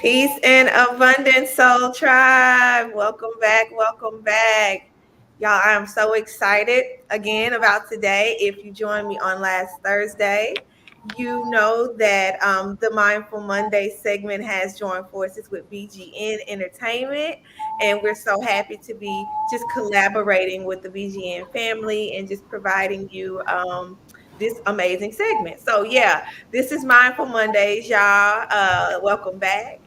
Peace and abundance, soul tribe. Welcome back. Welcome back. Y'all, I am so excited again about today. If you joined me on last Thursday, you know that the Mindful Monday segment has joined forces with BGN Entertainment. And we're so happy to be just collaborating with the BGN family and just providing you this amazing segment. So, yeah, this is Mindful Mondays, y'all. Welcome back.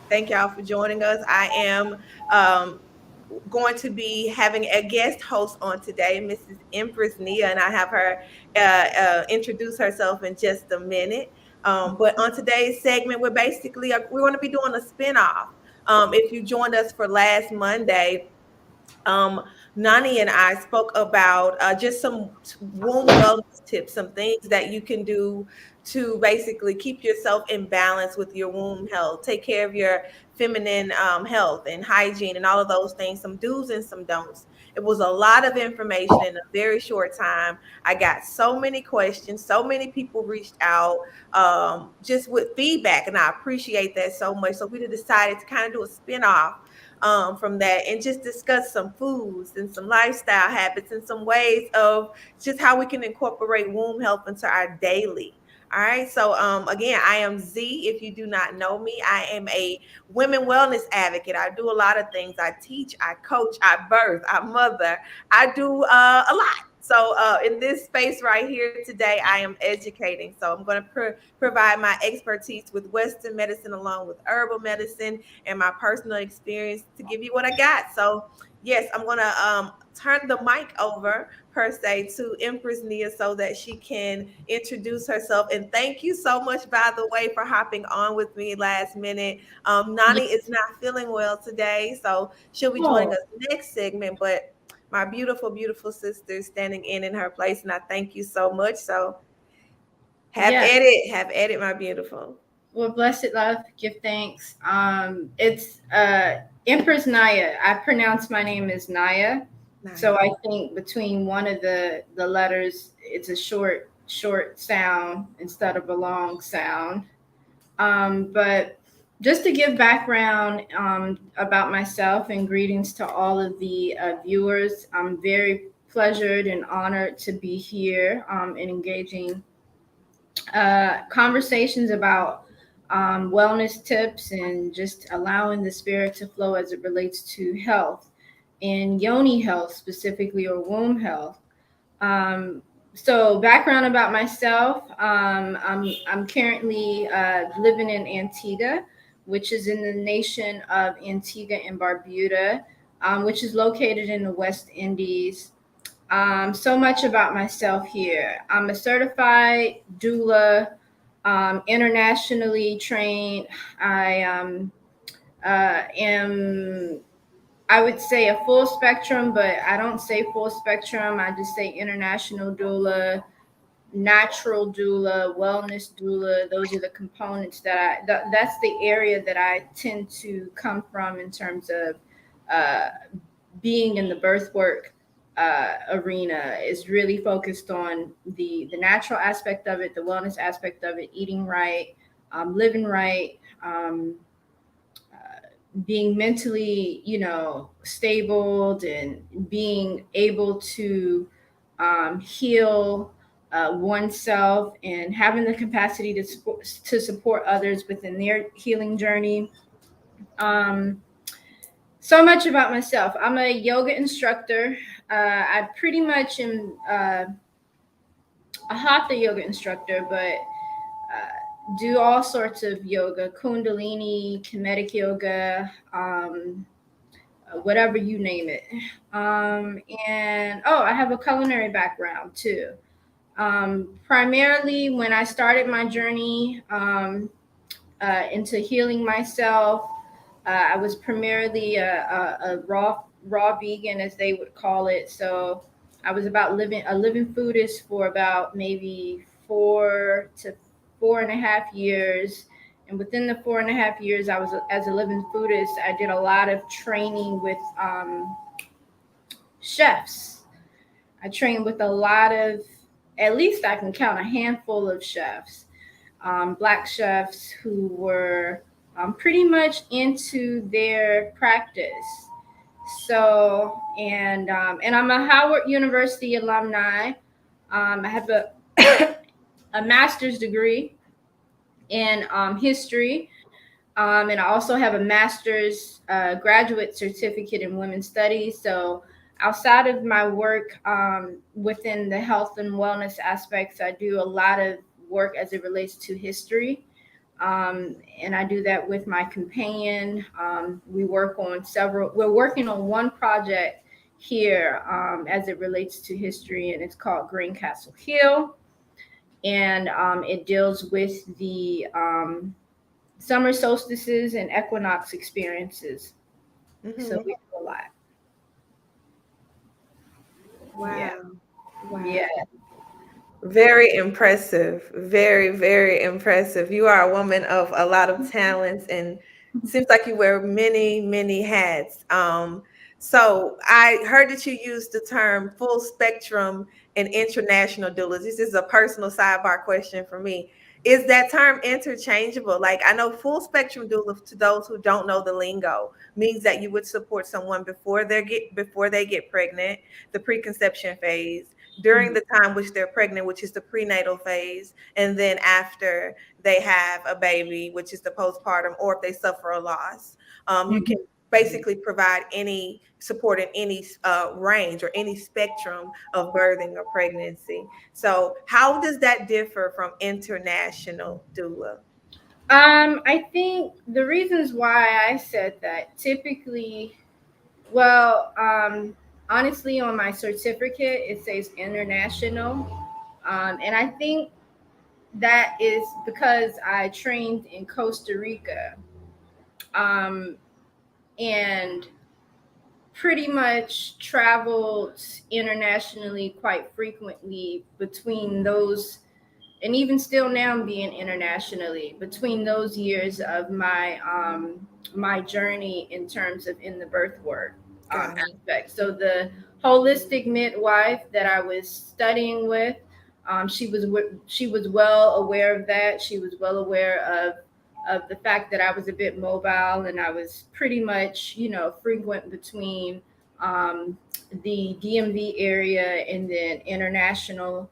Thank y'all for joining us. I am um, going to be having a guest host on today, Mrs. Empress Nia, and I have her introduce herself in just a minute. But on today's segment, we're going to be doing a spinoff. If you joined us for last Monday, um, Nani and I spoke about just some womb wellness tips, some things that you can do to basically keep yourself in balance with your womb health, take care of your feminine health and hygiene and all of those things, some do's and some don'ts. It was a lot of information in a very short time. I got so many questions, so many people reached out just with feedback, and I appreciate that so much. So we decided to kind of do a spin-off from that and just discuss some foods and some lifestyle habits and some ways of just how we can incorporate womb health into our daily. All right. So again, I am Z. If you do not know me, I am a women wellness advocate. I do a lot of things. I teach, I coach, I birth, I mother. I do a lot. So in this space right here today, I am educating. So I'm going to provide my expertise with Western medicine along with herbal medicine and my personal experience to give you what I got. So, yes, I'm going to turn the mic over per se to Empress Nia so that she can introduce herself. And thank you so much, by the way, for hopping on with me last minute. Yeah. Nani is not feeling well today, so she'll be joining Oh, us next segment. But my beautiful, beautiful sister is standing in her place, and I thank you so much. So yes. have edit, my beautiful. Well, blessed love, give thanks. It's Empress Naya. I pronounce my name as Naya, so Naya. I think between one of the letters, it's a short sound instead of a long sound. But just to give background about myself and greetings to all of the viewers, I'm very pleasured and honored to be here and engaging conversations about wellness tips and just allowing the spirit to flow as it relates to health and Yoni health specifically, or womb health. So background about myself, I'm currently living in Antigua, which is in the nation of Antigua and Barbuda, which is located in the West Indies. So much about myself here. I'm a certified doula, internationally trained. I am, I would say, a full spectrum, but I don't say full spectrum. I just say international doula, natural doula, wellness doula. Those are the components that's the area that I tend to come from in terms of uh, being in the birth work arena. Is really focused on the natural aspect of it, the wellness aspect of it, eating right, living right, being mentally, stable and being able to heal oneself and having the capacity to support others within their healing journey. Um, so much about myself. I'm a yoga instructor. I pretty much am a hatha yoga instructor, but do all sorts of yoga, kundalini, kinetic yoga, whatever you name it. And I have a culinary background too. Primarily, when I started my journey into healing myself, I was primarily a raw vegan, as they would call it. So I was about living a living foodist for about maybe 4 to 4.5 years. And within the 4.5 years, I was as a living foodist. I did a lot of training with chefs. I trained with a lot of, at least I can count a handful of chefs, black chefs who were pretty much into their practice. So, and I'm a Howard University alumni. I have a master's degree in history, and I also have a master's graduate certificate in women's studies. So, outside of my work within the health and wellness aspects, I do a lot of work as it relates to history. And I do that with my companion. We're working on one project here as it relates to history, and it's called Greencastle Hill. And it deals with the summer solstices and equinox experiences. So Hmm. we do a lot. Yeah. Wow. Wow. Yeah. Very impressive. Very, very impressive. You are a woman of a lot of talents and seems like you wear many, many hats. So I heard that you used the term full spectrum and international doulas. This is a personal sidebar question for me. Is that term interchangeable? Like I know full spectrum doula, to those who don't know the lingo, means that you would support someone before they get pregnant, the preconception phase, during Mhm. the time which they're pregnant, which is the prenatal phase, and then after they have a baby, which is the postpartum, or if they suffer a loss. You can Mhm. basically provide any support in any range or any spectrum of birthing or pregnancy. So, how does that differ from international doula? I think the reasons why I said that typically, well, honestly, on my certificate, it says international. And I think that is because I trained in Costa Rica, um, and pretty much traveled internationally quite frequently between those, and even still now being internationally between those years of my journey in terms of in the birth work Got it. aspect. So the holistic midwife that I was studying with, she was well aware of that. She was well aware of the fact that I was a bit mobile, and I was pretty much, frequent between the DMV area and then international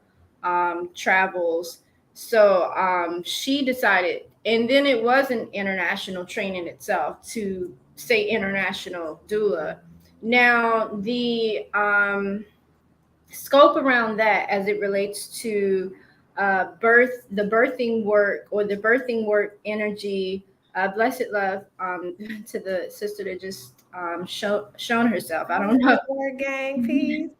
travels. So she decided, and then it was an international training itself to say international doula. Now, the scope around that as it relates to the birthing work or the birthing work energy, blessed love to the sister that just shown herself. I All don't know. right, word gang, peace.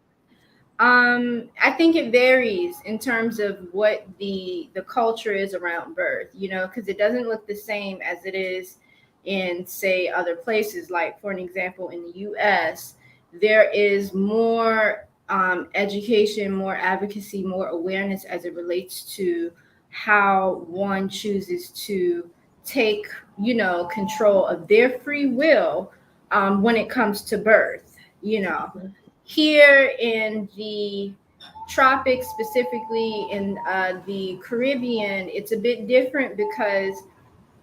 I think it varies in terms of what the culture is around birth, because it doesn't look the same as it is in, say, other places. Like, for an example, in the U.S., there is more education, more advocacy, more awareness as it relates to how one chooses to take, control of their free will when it comes to birth. You know, here in the tropics, specifically in the Caribbean, it's a bit different because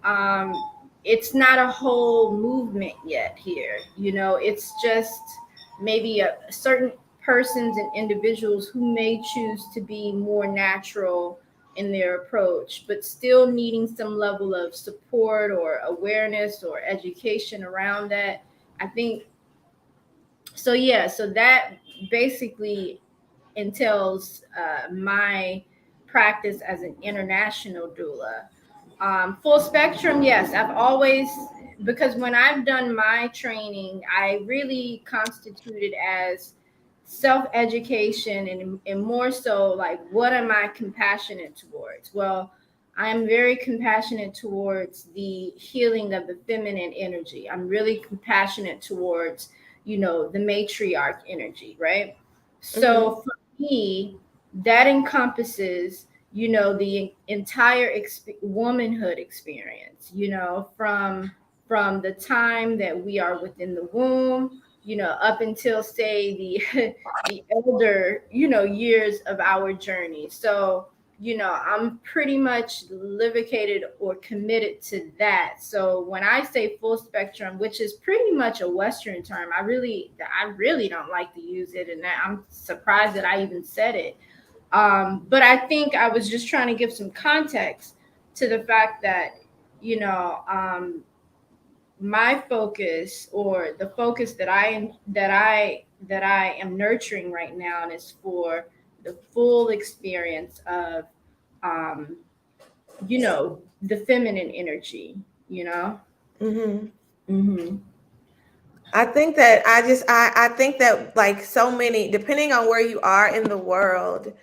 um, it's not a whole movement yet here. It's just maybe a certain persons and individuals who may choose to be more natural in their approach, but still needing some level of support or awareness or education around that. I think so. Yeah, so that basically entails my practice as an international doula. Full spectrum, yes. I've always, because when I've done my training, I really constituted as self education, and more so like, what am I compassionate towards? Well, I'm very compassionate towards the healing of the feminine energy. I'm really compassionate towards, the matriarch energy, right? Hmm. So for me, that encompasses, the entire womanhood experience, from the time that we are within the womb, up until, say, the the elder, years of our journey. So I'm pretty much livicated or committed to that. So when I say full spectrum, which is pretty much a Western term, I really don't like to use it, and I'm surprised that I even said it. But I think I was just trying to give some context to the fact that you know my focus, or the focus that I am nurturing right now, is for the full experience of um, the feminine energy. You know. Mm-hmm. Mm-hmm. I think that like so many, depending on where you are in the world,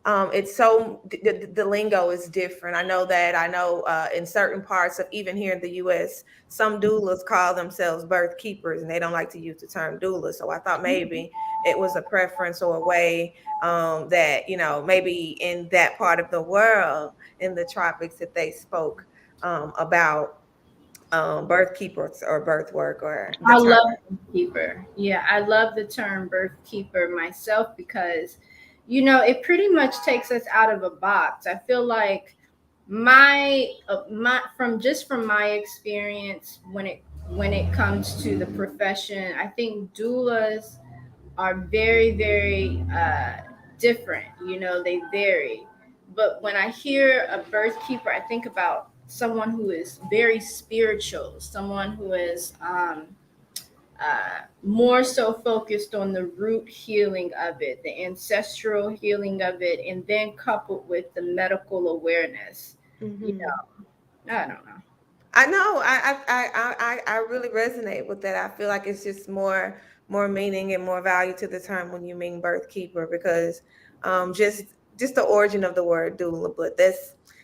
it's so the lingo is different. I know in certain parts of even here in the US, some doulas call themselves birth keepers and they don't like to use the term doula. So I thought maybe it was a preference or a way that, maybe in that part of the world in the tropics that they spoke about birth keepers or birth work or the I term. love birth keeper. Yeah, I love the term birth keeper myself because, it pretty much takes us out of a box. I feel like my from my experience, when it comes to the profession, I think doulas are very, very different. They vary. But when I hear a birth keeper, I think about someone who is very spiritual, someone who is more so focused on the root healing of it, the ancestral healing of it, and then coupled with the medical awareness. You Mhm. know, I don't know. I know. I really resonate with that. I feel like it's just more meaning and more value to the term when you mean birth keeper because just the origin of the word doula. But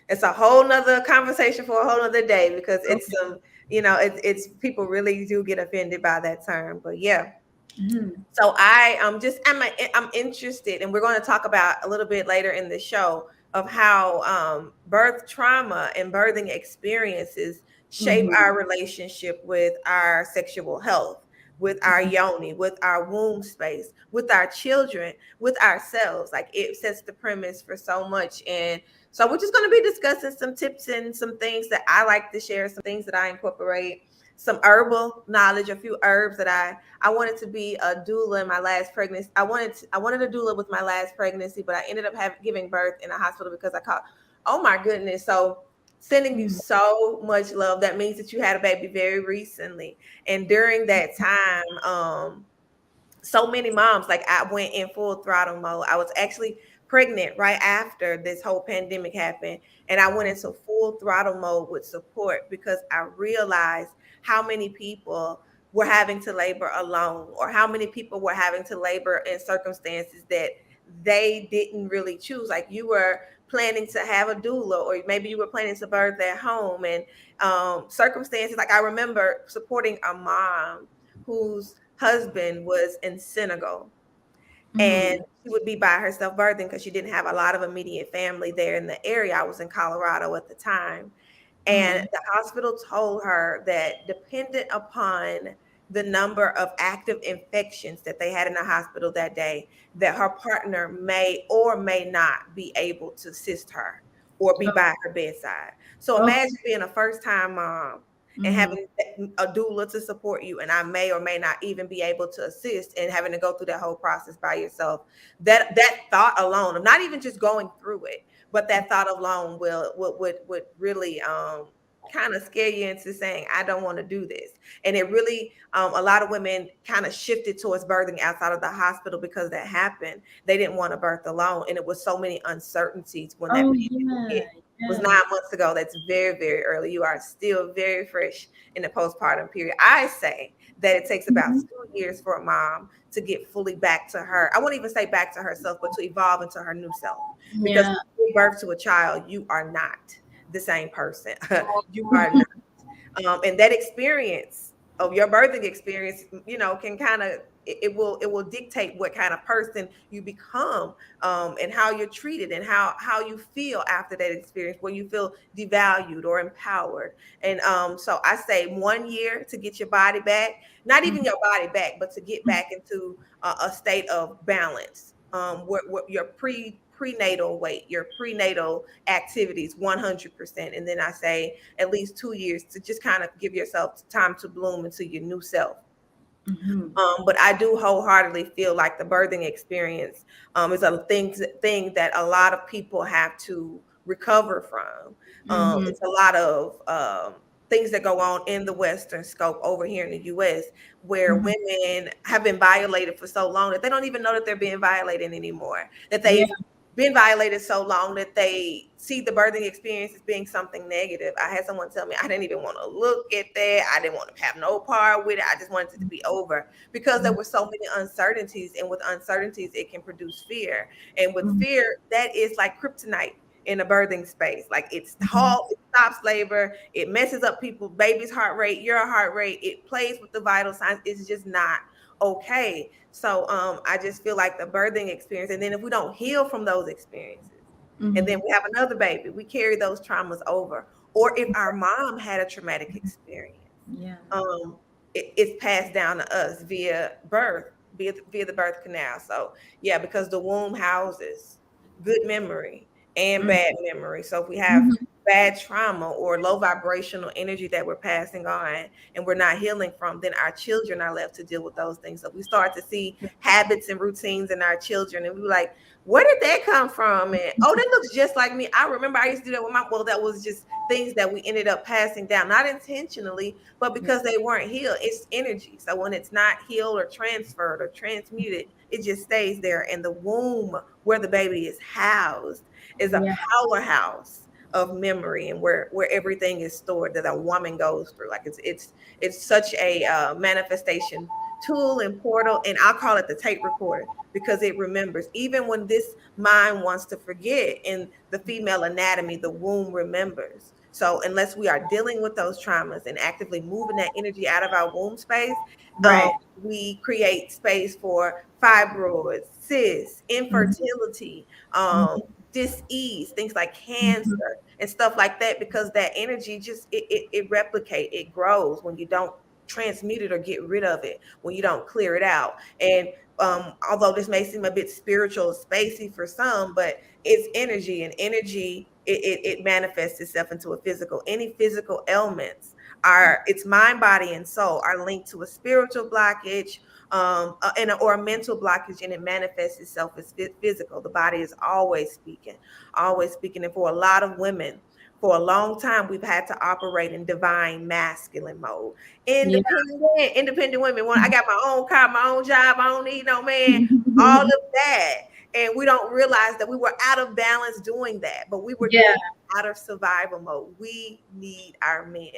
it's a whole nother conversation for a whole nother day because it's Okay. some it's people really do get offended by that term. But yeah, Mhm. so I'm interested, and we're going to talk about a little bit later in the show of how birth trauma and birthing experiences shape Mhm. our relationship with our sexual health, with our yoni, with our womb space, with our children, with ourselves. Like it sets the premise for so much, and so we're just going to be discussing some tips and some things that I like to share, some things that I incorporate, some herbal knowledge, a few herbs that I wanted to be a doula in my last pregnancy. I wanted a doula with my last pregnancy, but I ended up giving birth in a hospital because I caught. Oh my goodness! So sending you Mhm. so much love. That means that you had a baby very recently, and during that time, so many moms, like I went in full throttle mode. I was actually pregnant right after this whole pandemic happened, and I went into full throttle mode with support because I realized how many people were having to labor alone, or how many people were having to labor in circumstances that they didn't really choose. Like you were planning to have a doula, or maybe you were planning to birth at home, and circumstances. Like I remember supporting a mom whose husband was in Senegal, and Mhm. she would be by herself birthing because she didn't have a lot of immediate family there in the area. I was in Colorado at the time, and Mhm. the hospital told her that dependent upon the number of active infections that they had in the hospital that day, that her partner may or may not be able to assist her or be by her bedside. So Oh. imagine being a first time mom and Mhm. having a doula to support you, and I may or may not even be able to assist, and having to go through that whole process by yourself. That thought alone of not even just going through it, but that thought alone would really kind of scare you into saying, I don't want to do this. And it really a lot of women kind of shifted towards birthing outside of the hospital because that happened. They didn't want to birth alone, and it was so many uncertainties when that Oh pandemic yeah. hit. It was Yeah. 9 months ago. That's very, very early. You are still very fresh in the postpartum period. I say that it takes about Mhm. 2 years for a mom to get fully back to her. I won't even say back to herself, but to evolve into her new self. Because Yeah. when you give birth to a child, you are not the same person. You are not. And that experience of your birthing experience, can kind of it will dictate what kind of person you become, and how you're treated and how you feel after that experience, where you feel devalued or empowered. And so I say 1 year to get your body back, not even your body back, but to get back into a state of balance, where your prenatal weight, your prenatal activities 100%. And then I say at least 2 years to just kind of give yourself time to bloom into your new self. Mm-hmm. But I do wholeheartedly feel like the birthing experience is a thing that a lot of people have to recover from. Mm-hmm. It's a lot of things that go on in the Western scope over here in the U.S. where Mm-hmm. women have been violated for so long that they don't even know that they're being violated anymore. That Yeah. they've been violated so long that they see the birthing experience as being something negative. I had someone tell me I didn't even want to look at that. I didn't want to have no part with it. I just wanted it to be over because there were so many uncertainties. And with uncertainties, it can produce fear. And with Mm-hmm. fear, that is like kryptonite in a birthing space. Like it's Mm-hmm. it stops labor, it messes up people, baby's heart rate, your heart rate, it plays with the vital signs. It's just not okay. So I just feel like the birthing experience, and then if we don't heal from those experiences, and then Mm-hmm. we have another baby, we carry those traumas over. Or if our mom had a traumatic experience, Yeah. um, it's passed down to us via birth, via the birth canal. So yeah, because the womb houses good memory and bad memory. So if we have Mm-hmm. bad trauma or low vibrational energy that we're passing on and we're not healing from, then our children are left to deal with those things. So we start to see habits and routines in our children, and we're like, where did that come from? And oh, that looks just like me. I remember I used to do that with my, well, that was just things that we ended up passing down, not intentionally, but Yeah. because they weren't healed. It's energy. So when it's not healed or transferred or transmuted, it just stays there. And the womb where the baby is housed is a Yeah. powerhouse of memory, and where everything is stored that a woman goes through. Like it's such a manifestation tool and portal, and I'll call it the tape recorder because it remembers. Even when this mind wants to forget, in the female anatomy, the womb remembers. So unless we are dealing with those traumas and actively moving that energy out of our womb space, Right. we create space for fibroids, cysts, Mm-hmm. infertility, dis-ease, things like Mm-hmm. cancer and stuff like that, because that energy just it replicates, it grows when you don't transmute it or get rid of it, when you don't clear it out. And although this may seem a bit spiritual, spacey for some, but it's energy, and energy it manifests itself into a physical. Any physical ailments are, it's mind, body, and soul are linked to a spiritual blockage, or a mental blockage, and it manifests itself as physical. The body is always speaking, always speaking. And for a lot of women, for a long time, we've had to operate in divine masculine mode. Yeah. Independent women. When I got my own car, my own job, I don't need no man. All of that, and we don't realize that we were out of balance doing that, but we were Yeah. doing it out of survival mode. We need our men.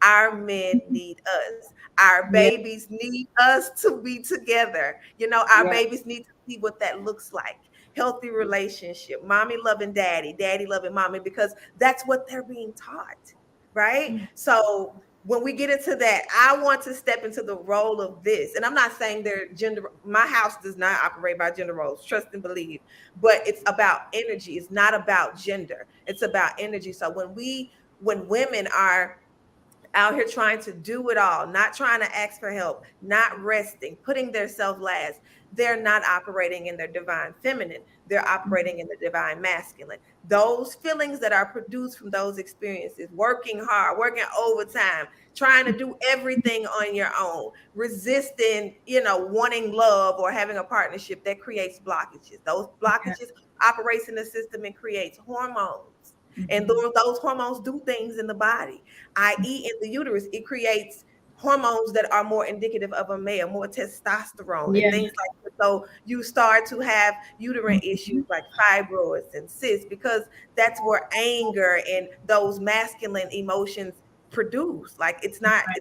Our men need us. Our Yeah. babies need us to be together. You know, our Yeah. babies need to see what that looks like. Healthy relationship, mommy loving daddy, daddy loving mommy, because that's what they're being taught, right? So when we get into that, I want to step into the role of this. And I'm not saying they're gender, my house does not operate by gender roles, trust and believe, but it's about energy. It's not about gender, it's about energy. So when women are out here trying to do it all, not trying to ask for help, not resting, putting their self last, they're not operating in their divine feminine. They're operating in the divine masculine. Those feelings that are produced from those experiences, working hard, working overtime, trying to do everything on your own, resisting, wanting love or having a partnership, that creates blockages. Those Yeah. blockages operates in the system and creates hormones. And Mm-hmm. those hormones do things in the body, i.e., in the uterus, it creates hormones that are more indicative of a male, more testosterone and Yeah. things like that. So you start to have uterine Mm-hmm. issues like fibroids and cysts, because that's where anger and those masculine emotions produce. Like Right. it's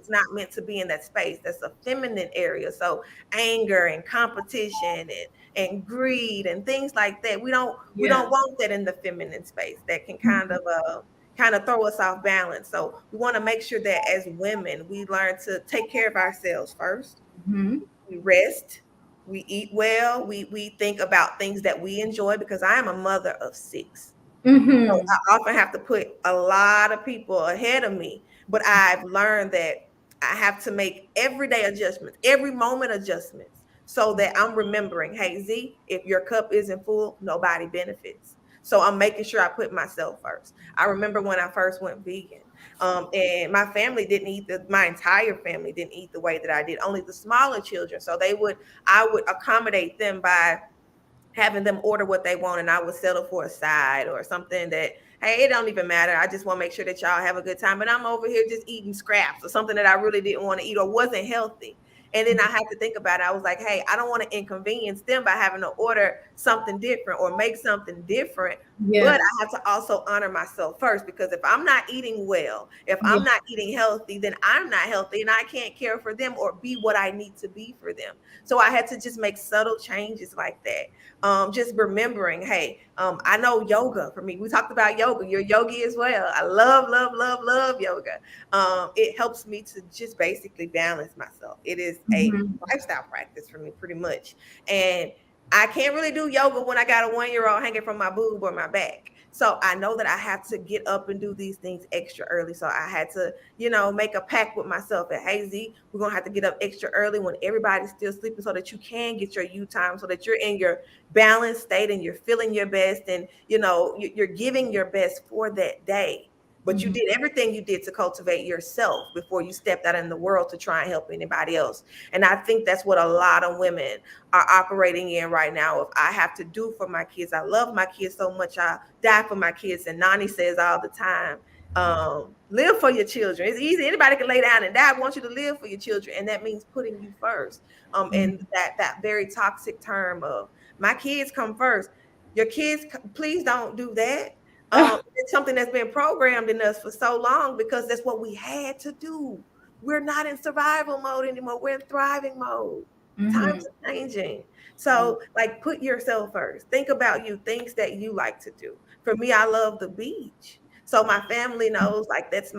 not meant to be in that space. That's a feminine area. So anger and competition and greed and things like that, we Yeah. don't want that in the feminine space. That can Mm-hmm. kind of throw us off balance. So we want to make sure that as women, we learn to take care of ourselves first. Mm-hmm. We rest, we eat well, we think about things that we enjoy, because I am a mother of six. So Mm-hmm. I often have to put a lot of people ahead of me, but I've learned that I have to make everyday adjustments, every moment adjustments so that I'm remembering, hey, Z, if your cup isn't full, nobody benefits. So I'm making sure I put myself first. I remember when I first went vegan, and my family didn't eat my entire family didn't eat the way that I did, only the smaller children. So I would accommodate them by having them order what they want, and I would settle for a side or something that, hey, it don't even matter. I just want to make sure that y'all have a good time. And I'm over here just eating scraps or something that I really didn't want to eat or wasn't healthy. And then I had to think about it. I was like, hey, I don't want to inconvenience them by having to order something different or make something different. But I Yes. have to also honor myself first, because if I'm not eating well, if Yeah. I'm not eating healthy, then I'm not healthy and I can't care for them or be what I need to be for them. So I had to just make subtle changes like that. Just remembering, hey, I know yoga for me. We talked about yoga. You're yogi as well. I love, love, love, love yoga. It helps me to just basically balance myself. It is a Hmm. lifestyle practice for me, pretty much. And I can't really do yoga when I got a 1 year old hanging from my boob or my back. So I know that I have to get up and do these things extra early. So I had to, make a pact with myself that, hey, Z, we're going to have to get up extra early when everybody's still sleeping so that you can get your you time, so that you're in your balanced state and you're feeling your best, and you're giving your best for that day. But you Hmm. did everything you did to cultivate yourself before you stepped out in the world to try and help anybody else. And I think that's what a lot of women are operating in right now. If I have to do for my kids, I love my kids so much, I die for my kids. And Nani says all the time, live for your children. It's easy. Anybody can lay down and die. I want you to live for your children. And that means putting you first. And that very toxic term of my kids come first. Your kids, please don't do that. It's something that's been programmed in us for so long because that's what we had to do. We're not in survival mode anymore. We're in thriving mode. Hmm. Times are changing. So, like, put yourself first. Think about you, things that you like to do. For me, I love the beach. So my family knows, like, that's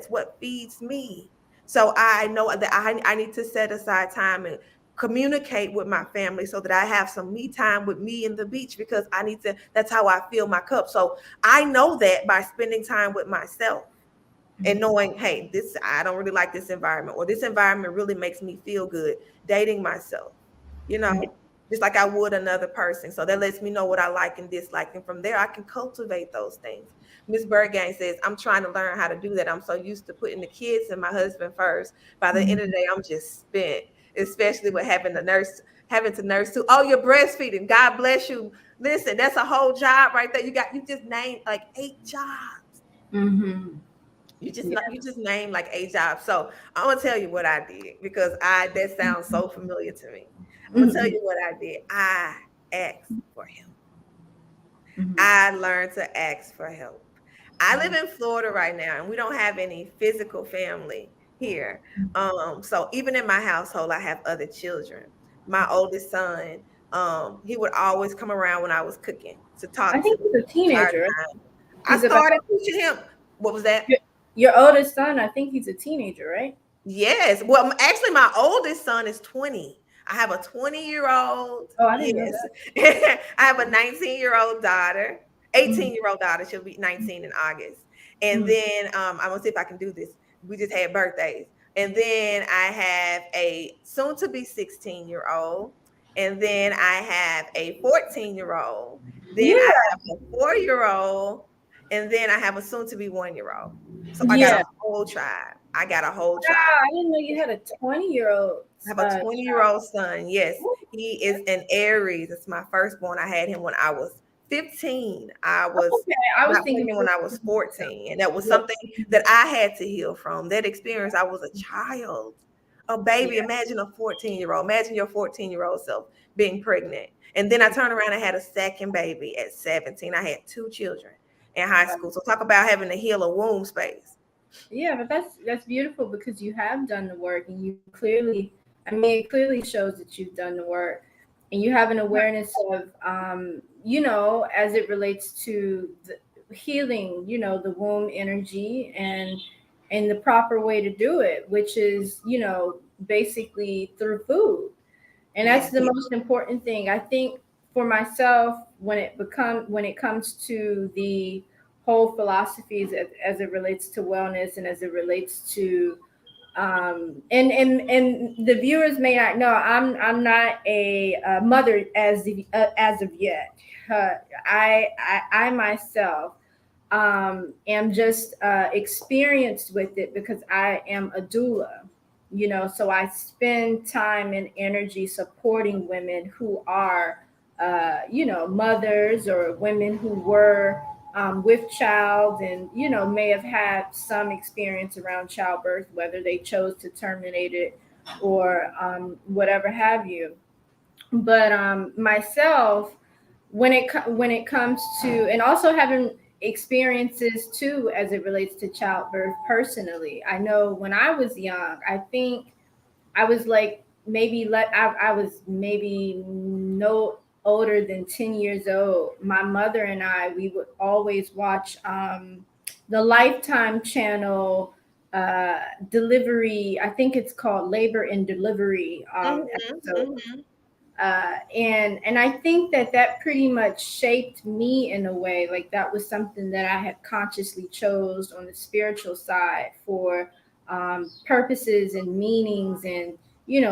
what feeds me. So I know that I need to set aside time and communicate with my family so that I have some me time with me in the beach, because I need to, that's how I fill my cup. So I know that by spending time with myself and knowing, hey, this, I don't really like this environment, or this environment really makes me feel good. Dating myself, you know, just like I would another person. So that lets me know what I like and dislike. And from there, I can cultivate those things. Miss Bergang says, I'm trying to learn how to do that. I'm so used to putting the kids and my husband first. By the end of the day, I'm just spent, especially with having to nurse too. Oh, you're breastfeeding. God bless you. Listen, that's a whole job right there. You just named like 8 jobs. Hmm. You just named like 8 jobs. So I'm gonna tell you what I did, because I that sounds so familiar to me. I'm gonna tell Hmm. you what I did. I asked for help. Hmm. I learned to ask for help. I live in Florida right now, and we don't have any physical family here. So even in my household, I have other children. My oldest son, he would always come around when I was cooking to I talk to think me he's a the entire teenager. time. I He's about started teaching him. What was that? your oldest son. I think he's a teenager, right? Yes. Well, actually, my oldest son is 20. I have a 20-year-old. Oh, I didn't know Yes. that. I have a 19-year-old daughter, Mm-hmm. 18-year-old daughter. She'll be 19 in August. And then I'm gonna see if I can do this. We just had birthdays. And then I have a soon to be 16-year-old. And then I have a 14-year-old. Then I Yeah, have a 4-year-old. And then I have a soon to be 1-year-old. So I got a yeah. whole tribe. I got a whole Wow, tribe. I didn't know you had a 20-year-old. I have a 20-year-old son. Yes, he is an Aries. It's my firstborn. I had him when I was 15. I was Okay, I was not thinking. pregnant when I was 14. And that was something that I had to heal from. That experience, I was a child, a Yeah, baby. Imagine a 14-year-old. Imagine your 14-year-old self being pregnant. And then I turned around and had a second baby at 17. I had two children in high yeah. school. So talk about having to heal a womb space. Yeah, but that's beautiful because you have done the work and you clearly, I mean, it clearly shows that you've done the work and you have an awareness of, as it relates to the healing, the womb energy and the proper way to do it, which is, basically through food. And that's Yes. the most important thing. I think for myself, when it comes to the whole philosophies as it relates to wellness and as it relates to And the viewers may not know, I'm not a mother as of yet. uh, I myself am just experienced with it because I am a doula, so I spend time and energy supporting women who are, mothers, or women who were with child, and, may have had some experience around childbirth, whether they chose to terminate it or whatever have you. But myself, when it comes to, and also having experiences too as it relates to childbirth personally, I know when I was young, I think I was like maybe I was maybe no older than 10 years old. My mother and I, we would always watch the Lifetime channel delivery. I think it's called Labor and Delivery Mm-hmm, episode. mm-hmm. And I think that that pretty much shaped me in a way. Like, that was something that I had consciously chose on the spiritual side for purposes and meanings, and,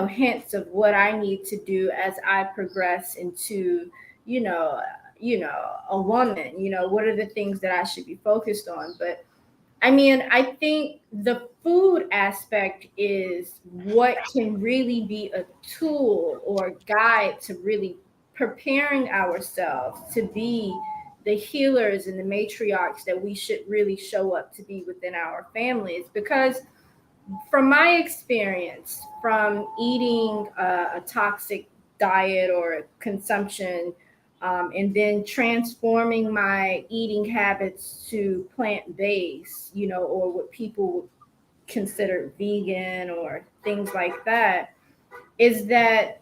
hints of what I need to do as I progress into, you know you know a woman. What are the things that I should be focused on? But I mean, I think the food aspect is what can really be a tool or guide to really preparing ourselves to be the healers and the matriarchs that we should really show up to be within our families. Because from my experience, from eating a toxic diet or consumption, and then transforming my eating habits to plant based, or what people would consider vegan or things like that, is that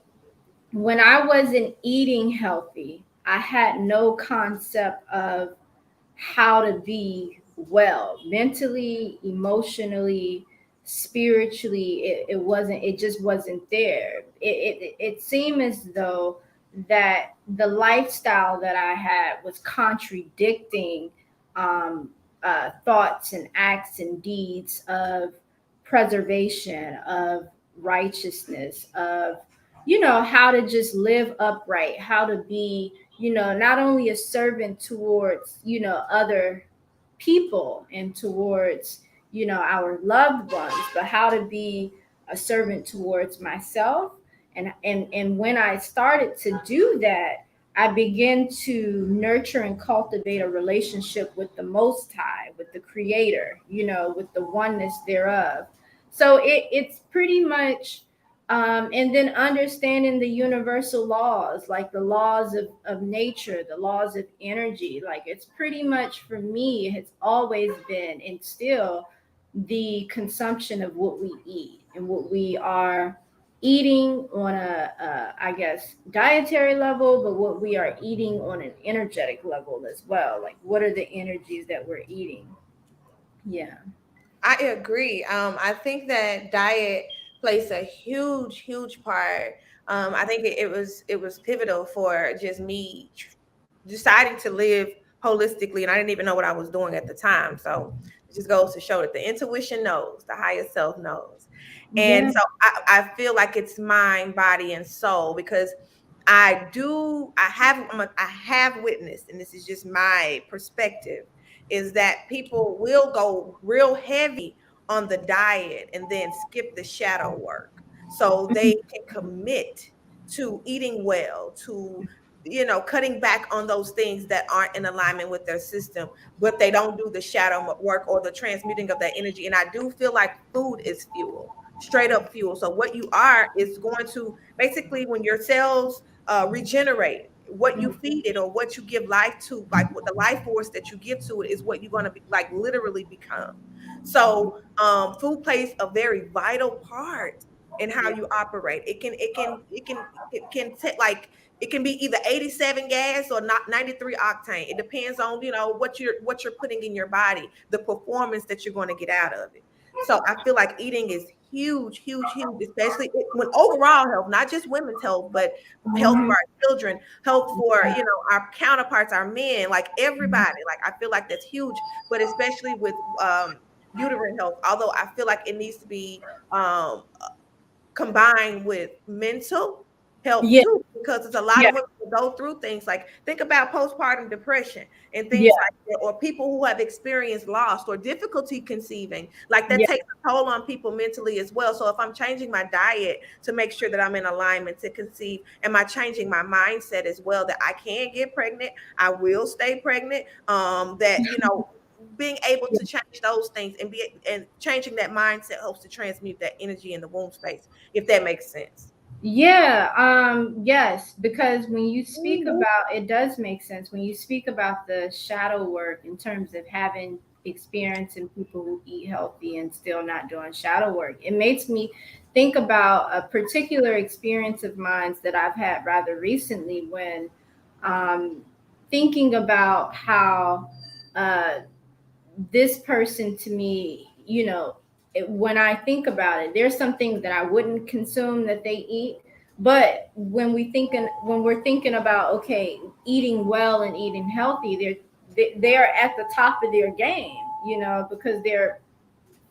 when I wasn't eating healthy, I had no concept of how to be well mentally, emotionally, spiritually. It just wasn't there. It seemed as though that the lifestyle that I had was contradicting um, thoughts and acts and deeds of preservation, of righteousness, of, how to just live upright, how to be, not only a servant towards, other people and towards, our loved ones, but how to be a servant towards myself. And when I started to do that, I began to nurture and cultivate a relationship with the Most High, with the Creator, with the oneness thereof. So it's pretty much, and then understanding the universal laws, like the laws of nature, the laws of energy. Like, it's pretty much, for me, it's always been and still the consumption of what we eat and what we are eating on I guess, dietary level, but what we are eating on an energetic level as well. Like, what are the energies that we're eating? Yeah. I agree. I think that diet plays a huge, huge part. I think it was pivotal for just me deciding to live holistically, and I didn't even know what I was doing at the time. So it just goes to show that the intuition knows, the higher self knows, and Yeah. so I feel like it's mind, body, and soul because I do. I have witnessed, and this is just my perspective, is that people will go real heavy on the diet and then skip the shadow work so they can commit to eating well, to cutting back on those things that aren't in alignment with their system, but they don't do the shadow work or the transmuting of that energy. And I do feel like food is fuel, straight up fuel. So what you are is going to basically, when your cells regenerate, what you feed it or what you give life to, like what the life force that you give to it is what you're going to be like literally become. So food plays a very vital part in how you operate. Like it can be either 87 gas or not 93 octane. It depends on what you're putting in your body, the performance that you're going to get out of it. So I feel like eating is huge, huge, huge, especially when overall health, not just women's health, but health for Mhm. our children, health for our counterparts, our men, like everybody. Like I feel like that's huge, but especially with uterine health, although I feel like it needs to be um combined with mental health Yeah, too, because there's a lot yeah, of women who go through things like, think about postpartum depression and yeah, things like that, or people who have experienced loss or difficulty conceiving. Like that yeah. takes a toll on people mentally as well. So if I'm changing my diet to make sure that I'm in alignment to conceive, am I changing my mindset as well, that I can get pregnant, I will stay pregnant, that being able to change those things and changing that mindset helps to transmute that energy in the womb space, if that makes sense. Yeah, yes, because when you speak Mhm. about it does make sense when you speak about the shadow work in terms of having experience in people who eat healthy and still not doing shadow work. It makes me think about a particular experience of mine that I've had rather recently when um, thinking about how uh, this person to me, when I think about it, there's some things that I wouldn't consume that they eat. But when we're thinking about, okay, eating well and eating healthy, they're at the top of their game, because they're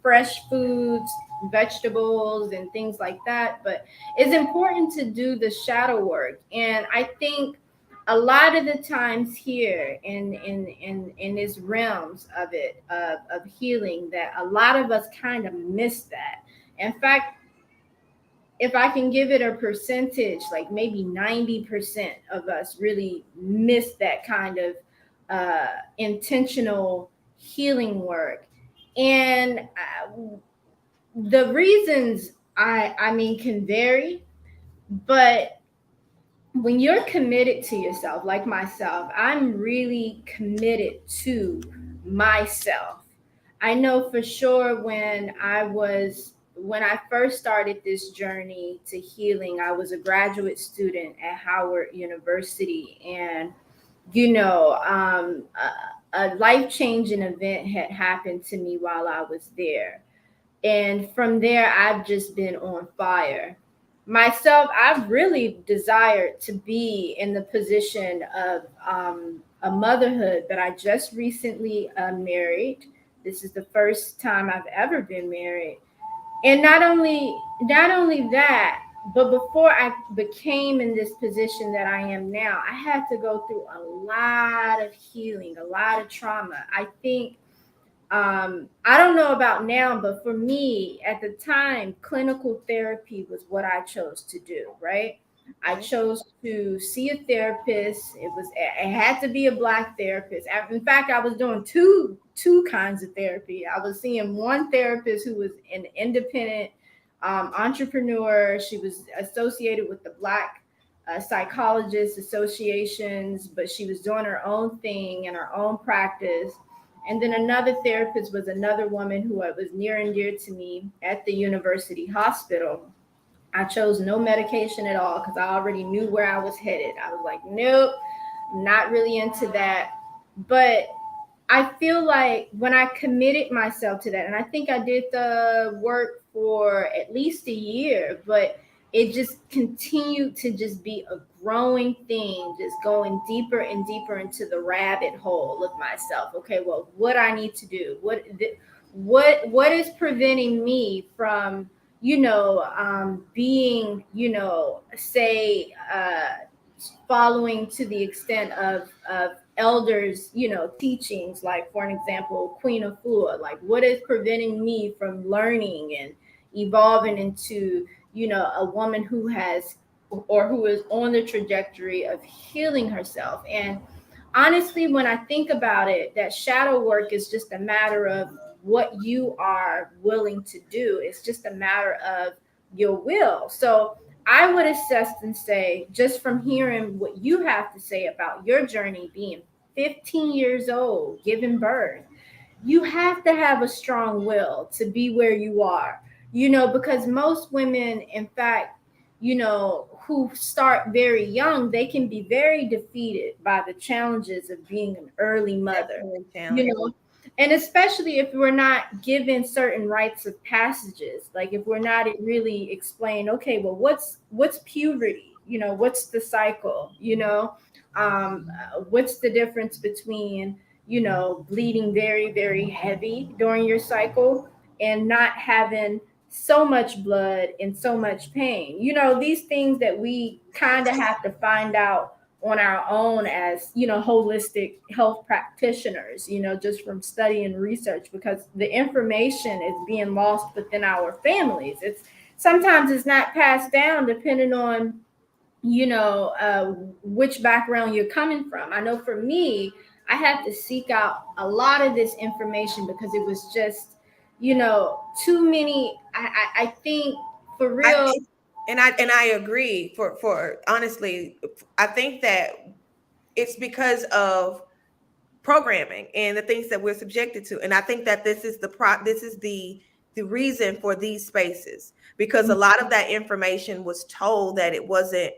fresh foods, vegetables, and things like that. But it's important to do the shadow work. And I think a lot of the times here in this realms of it of healing, that a lot of us kind of miss that. In fact, if I can give it a percentage, like maybe 90% of us really miss that kind of intentional healing work. And the reasons, I mean, can vary, but when you're committed to yourself, like myself, I'm really committed to myself. I know for sure when I first started this journey to healing, I was a graduate student at Howard University, and a life changing event had happened to me while I was there. And from there, I've just been on fire. Myself, I've really desired to be in the position of a motherhood, but I just recently married. This is the first time I've ever been married. And not only that, but before I became in this position that I am now, I had to go through a lot of healing, a lot of trauma. I think I don't know about now, but for me at the time, clinical therapy was what I chose to do, right? I Okay. chose to see a therapist. It had to be a black therapist. In fact, I was doing two kinds of therapy. I was seeing one therapist who was an independent entrepreneur. She was associated with the Black Psychologists Associations, but she was doing her own thing and her own practice. And then another therapist was another woman who was near and dear to me at the university hospital. I chose no medication at all because I already knew where I was headed. I was like, nope, I'm not really into that. But I feel like when I committed myself to that, and I think I did the work for at least a year, but it just continued to just be a growing thing, just going deeper and deeper into the rabbit hole of myself. Okay, well, what I need to do, what is preventing me from, being, say, following to the extent of elders, teachings, like for an example, Queen of Four. Like, what is preventing me from learning and evolving into, a woman who has or who is on the trajectory of healing herself? And honestly, when I think about it, that shadow work is just a matter of what you are willing to do. It's just a matter of your will. So I would assess and say, just from hearing what you have to say about your journey, being 15 years old, giving birth, you have to have a strong will to be where you are, because most women, in fact, who start very young, they can be very defeated by the challenges of being an early mother, Definitely you challenging. know, and especially if we're not given certain rites of passages, like if we're not really explained, okay, well, what's puberty, what's the cycle, what's the difference between bleeding very, very heavy during your cycle and not having so much blood and so much pain. These things that we kind of have to find out on our own as, holistic health practitioners, just from study and research, because the information is being lost within our families. Sometimes it's not passed down depending on which background you're coming from. I know for me, I had to seek out a lot of this information because it was just too many. I think for I real. think, and I agree. For honestly, I think that it's because of programming and the things that we're subjected to, and I think that this is the reason for these spaces, because a lot of that information was told that it wasn't,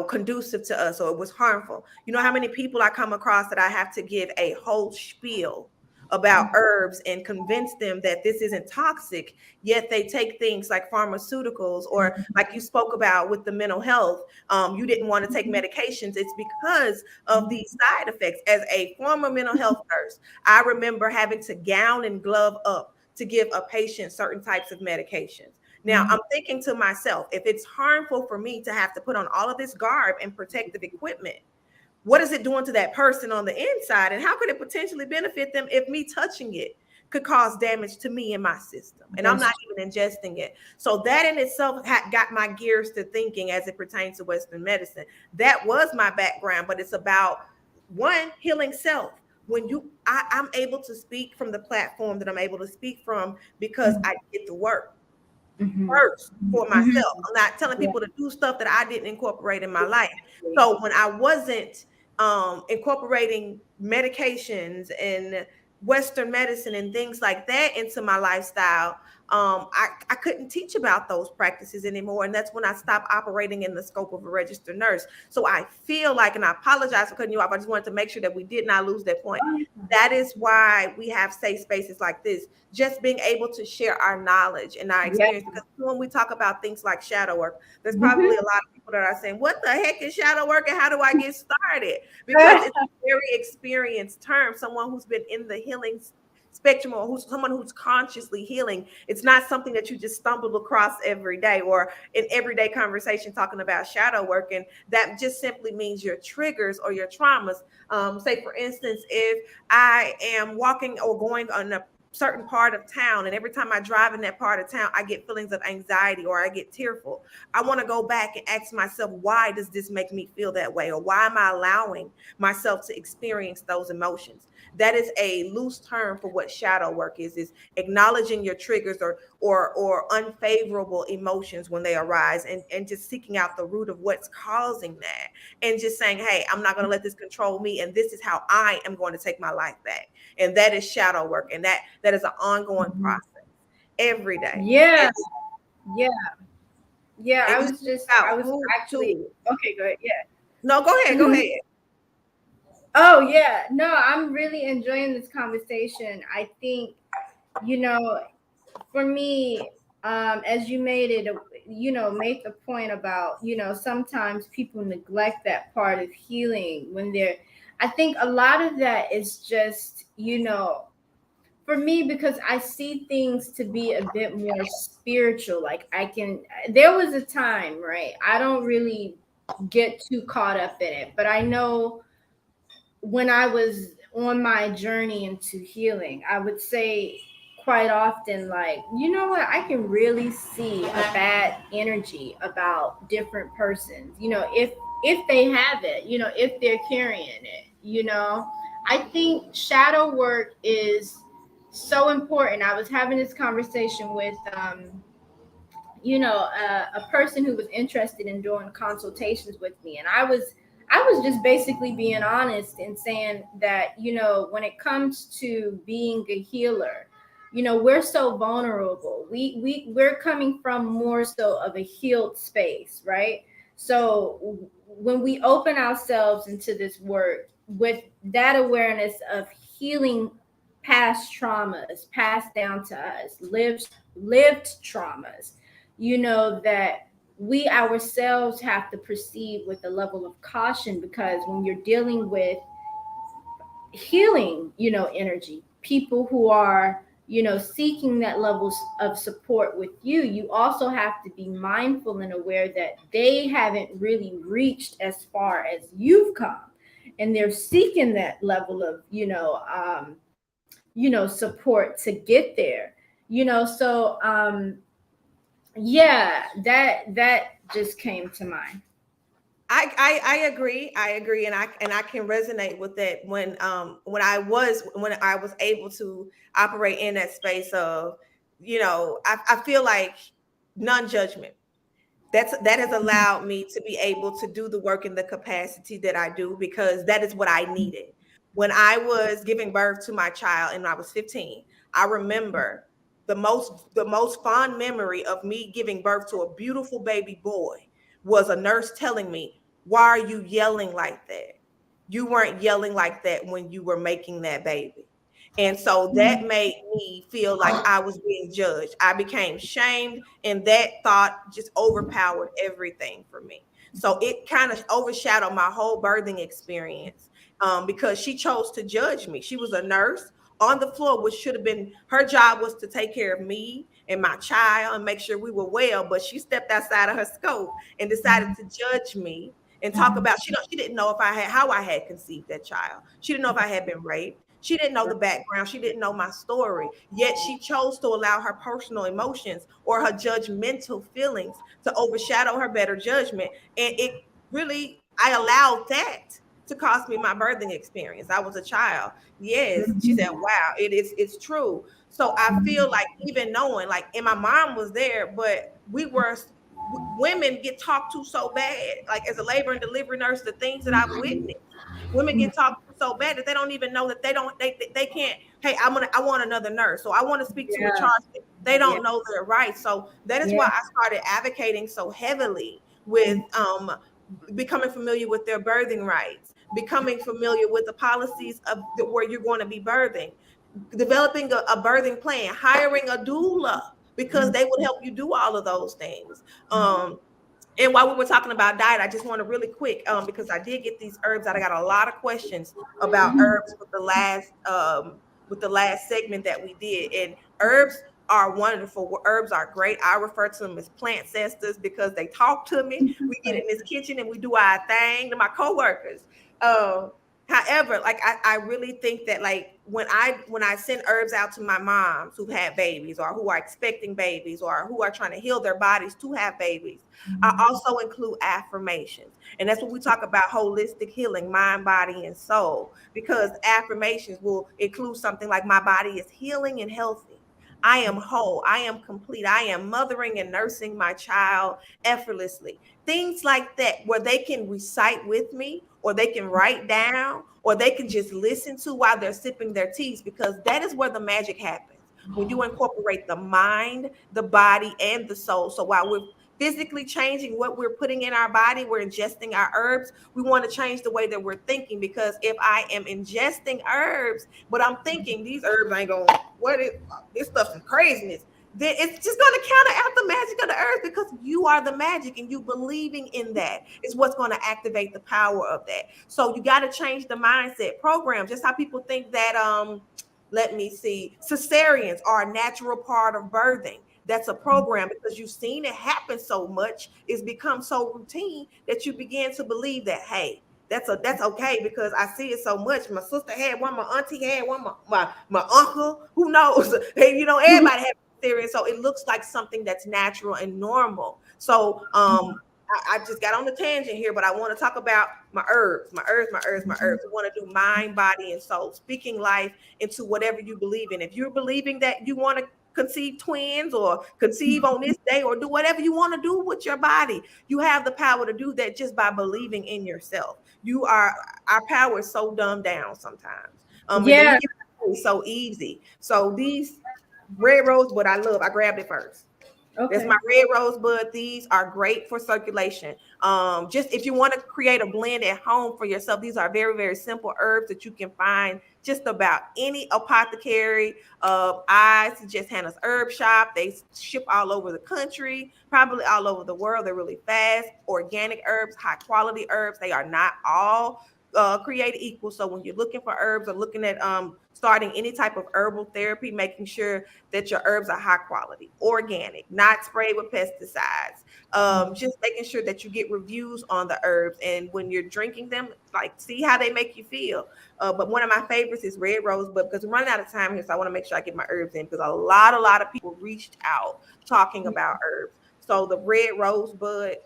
conducive to us, or it was harmful. You know how many people I come across that I have to give a whole spiel about herbs and convince them that this isn't toxic, yet they take things like pharmaceuticals, or like you spoke about with the mental health. You didn't want to take medications. It's because of these side effects. As a former mental health nurse, I remember having to gown and glove up to give a patient certain types of medications. Now, I'm thinking to myself, if it's harmful for me to have to put on all of this garb and protective equipment, what is it doing to that person on the inside? And how could it potentially benefit them if me touching it could cause damage to me and my system? And I'm not That's even ingesting it. So that in itself got my gears to thinking as it pertains to Western medicine. That was my background, but it's about one, healing self. I'm able to speak from the platform that I'm able to speak from because I did the work mm-hmm. first for Mm-hmm. myself. I'm not telling Yeah. people to do stuff that I didn't incorporate in my life. So when I wasn't incorporating medications and Western medicine and things like that into my lifestyle, I couldn't teach about those practices anymore. And that's when I stopped operating in the scope of a registered nurse. So I feel like, and I apologize for cutting you off, I just wanted to make sure that we did not lose that point. That is why we have safe spaces like this, just being able to share our knowledge and our Yeah. experience. Because when we talk about things like shadow work, there's probably Mm-hmm. a lot of people that are saying, what the heck is shadow work and how do I get started? Because it's a very experienced term, someone who's been in the healing spectrum, or who's someone who's consciously healing. It's not something that you just stumble across every day or in everyday conversation talking about shadow work. And that just simply means your triggers or your traumas. Say, for instance, if I am walking or going on a certain part of town, and every time I drive in that part of town, I get feelings of anxiety or I get tearful, I want to go back and ask myself, why does this make me feel that way? Or why am I allowing myself to experience those emotions? That is a loose term for what shadow work is acknowledging your triggers, or unfavorable emotions when they arise, and just seeking out the root of what's causing that, and just saying, hey, I'm not going to let this control me, and this is how I am going to take my life back. And that is shadow work, and that is an ongoing Mhm. process every day. Yeah. And, Yeah. Yeah. and I you was speak just, I about was food actually, too. okay, go ahead. Yeah. No, go ahead, go Mhm. ahead. Oh, yeah. No, I'm really enjoying this conversation. I think, you know, for me, as you made it, made the point about, sometimes people neglect that part of healing when they're, I think a lot of that is just, for me, because I see things to be a bit more spiritual. Like there was a time, right? I don't really get too caught up in it, but I know when I was on my journey into healing, I would say quite often, like, you know what, I can really see a bad energy about different persons, if they have it, if they're carrying it, I think shadow work is so important. I was having this conversation with a person who was interested in doing consultations with me, and I was just basically being honest and saying that, when it comes to being a healer, we're so vulnerable. We're coming from more so of a healed space, right? So when we open ourselves into this work with that awareness of healing past traumas passed down to us, lived traumas, that we ourselves have to proceed with a level of caution, because when you're dealing with healing, energy. People who are, seeking that level of support with you, you also have to be mindful and aware that they haven't really reached as far as you've come. And they're seeking that level of, support to get there. Yeah, that just came to mind. I agree. I agree, and I can resonate with that when I was able to operate in that space of, I feel like non-judgment. That has allowed me to be able to do the work in the capacity that I do, because that is what I needed. When I was giving birth to my child and I was 15, I remember the most fond memory of me giving birth to a beautiful baby boy was a nurse telling me, "Why are you yelling like that? You weren't yelling like that when you were making that baby." And so that made me feel like I was being judged. I became shamed, and that thought just overpowered everything for me. So it kind of overshadowed my whole birthing experience, because she chose to judge me. She was a nurse on the floor, which should have been her job, was to take care of me and my child and make sure we were well. But she stepped outside of her scope and decided to judge me and talk about, she didn't know if I had how I had conceived that child. She didn't know if I had been raped. She didn't know the background. She didn't know my story. Yet she chose to allow her personal emotions or her judgmental feelings to overshadow her better judgment. And it really, I allowed that to cost me my birthing experience. I was a child. Yes. She said, wow, it's true. So I feel like, even knowing, like, and my mom was there, but we were, women get talked to so bad. Like, as a labor and delivery nurse, the things that I've witnessed, women get talked to so bad that they don't even know that they can't. Hey, I want another nurse, so I want to speak to a Yeah, charge. They yeah, don't know their rights. So that is why yeah. I started advocating so heavily with becoming familiar with their birthing rights, becoming familiar with the policies of where you're going to be birthing, developing a birthing plan, hiring a doula, because they would help you do all of those things. And while we were talking about diet, I just want to really quick, because I did get these herbs out. I got a lot of questions about herbs with the last segment that we did. And herbs are wonderful. Herbs are great. I refer to them as plant sisters because they talk to me. We get in this kitchen and we do our thing to my coworkers. Um, However, like, I really think that, like, when I send herbs out to my moms who have babies, or who are expecting babies, or who are trying to heal their bodies to have babies, I also include affirmations. And that's what we talk about: holistic healing, mind, body, and soul. Because affirmations will include something like, my body is healing and healthy. I am whole. I am complete. I am mothering and nursing my child effortlessly. Things like that, where they can recite with me, or they can write down, or they can just listen to while they're sipping their teas, because that is where the magic happens. When you incorporate the mind, the body, and the soul. So while we're physically changing what we're putting in our body, we're ingesting our herbs, we want to change the way that we're thinking. Because if I am ingesting herbs, but I'm thinking these herbs ain't going, what is this stuff, some craziness, then it's just going to counter out the magic of the earth, because you are the magic, and you believing in that is what's going to activate the power of that. So you got to change the mindset program. Just how people think that, let me see, cesareans are a natural part of birthing. That's a program, because you've seen it happen so much, it's become so routine that you begin to believe that, hey, that's okay, because I see it so much. My sister had one, my auntie had one, my uncle, who knows? Hey, everybody had cesarean, so it looks like something that's natural and normal. So I just got on the tangent here, but I want to talk about my herbs, my herbs, my herbs, my herbs. I want to do mind, body, and soul, speaking life into whatever you believe in. If you're believing that you want to conceive twins, or conceive on this day, or do whatever you want to do with your body, you have the power to do that just by believing in yourself. Our power is so dumbed down sometimes. And then we Yeah. get it so easy. So these red rose, what I love, I grabbed it first. That's my Okay. red rosebud. These are great for circulation. Just if you want to create a blend at home for yourself, these are very, very simple herbs that you can find just about any apothecary. I suggest Hannah's Herb Shop. They ship all over the country, probably all over the world. They're really fast, organic herbs, high quality herbs. They are not all created equal. So when you're looking for herbs or looking at starting any type of herbal therapy, making sure that your herbs are high quality, organic, not sprayed with pesticides. Just making sure that you get reviews on the herbs, and when you're drinking them, like see how they make you feel. But one of my favorites is red rosebud, because we're running out of time here, so I want to make sure I get my herbs in, because a lot of people reached out talking about herbs. So the red rosebud,